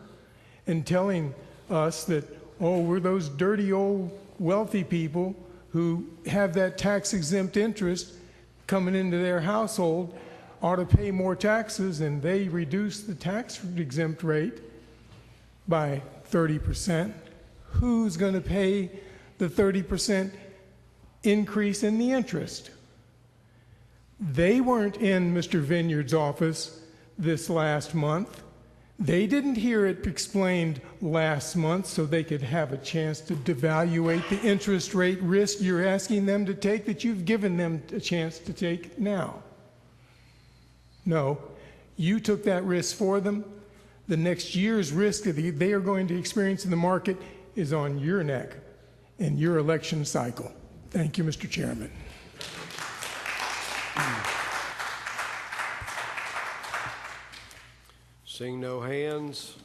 and telling us that, oh, we're those dirty old wealthy people who have that tax-exempt interest coming into their household, ought to pay more taxes, and they reduce the tax-exempt rate by 30%, who's going to pay the 30% increase in the interest? They weren't in Mr. Vineyard's office this last month. They didn't hear it explained last month so they could have a chance to devaluate the interest rate risk you're asking them to take that you've given them a chance to take now. No, you took that risk for them. The next year's risk that they are going to experience in the market is on your neck and your election cycle. Thank you, Mr. Chairman. Seeing no hands,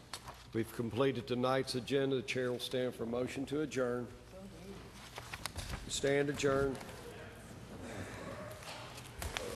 we've completed tonight's agenda. The chair will stand for a motion to adjourn. Stand adjourned.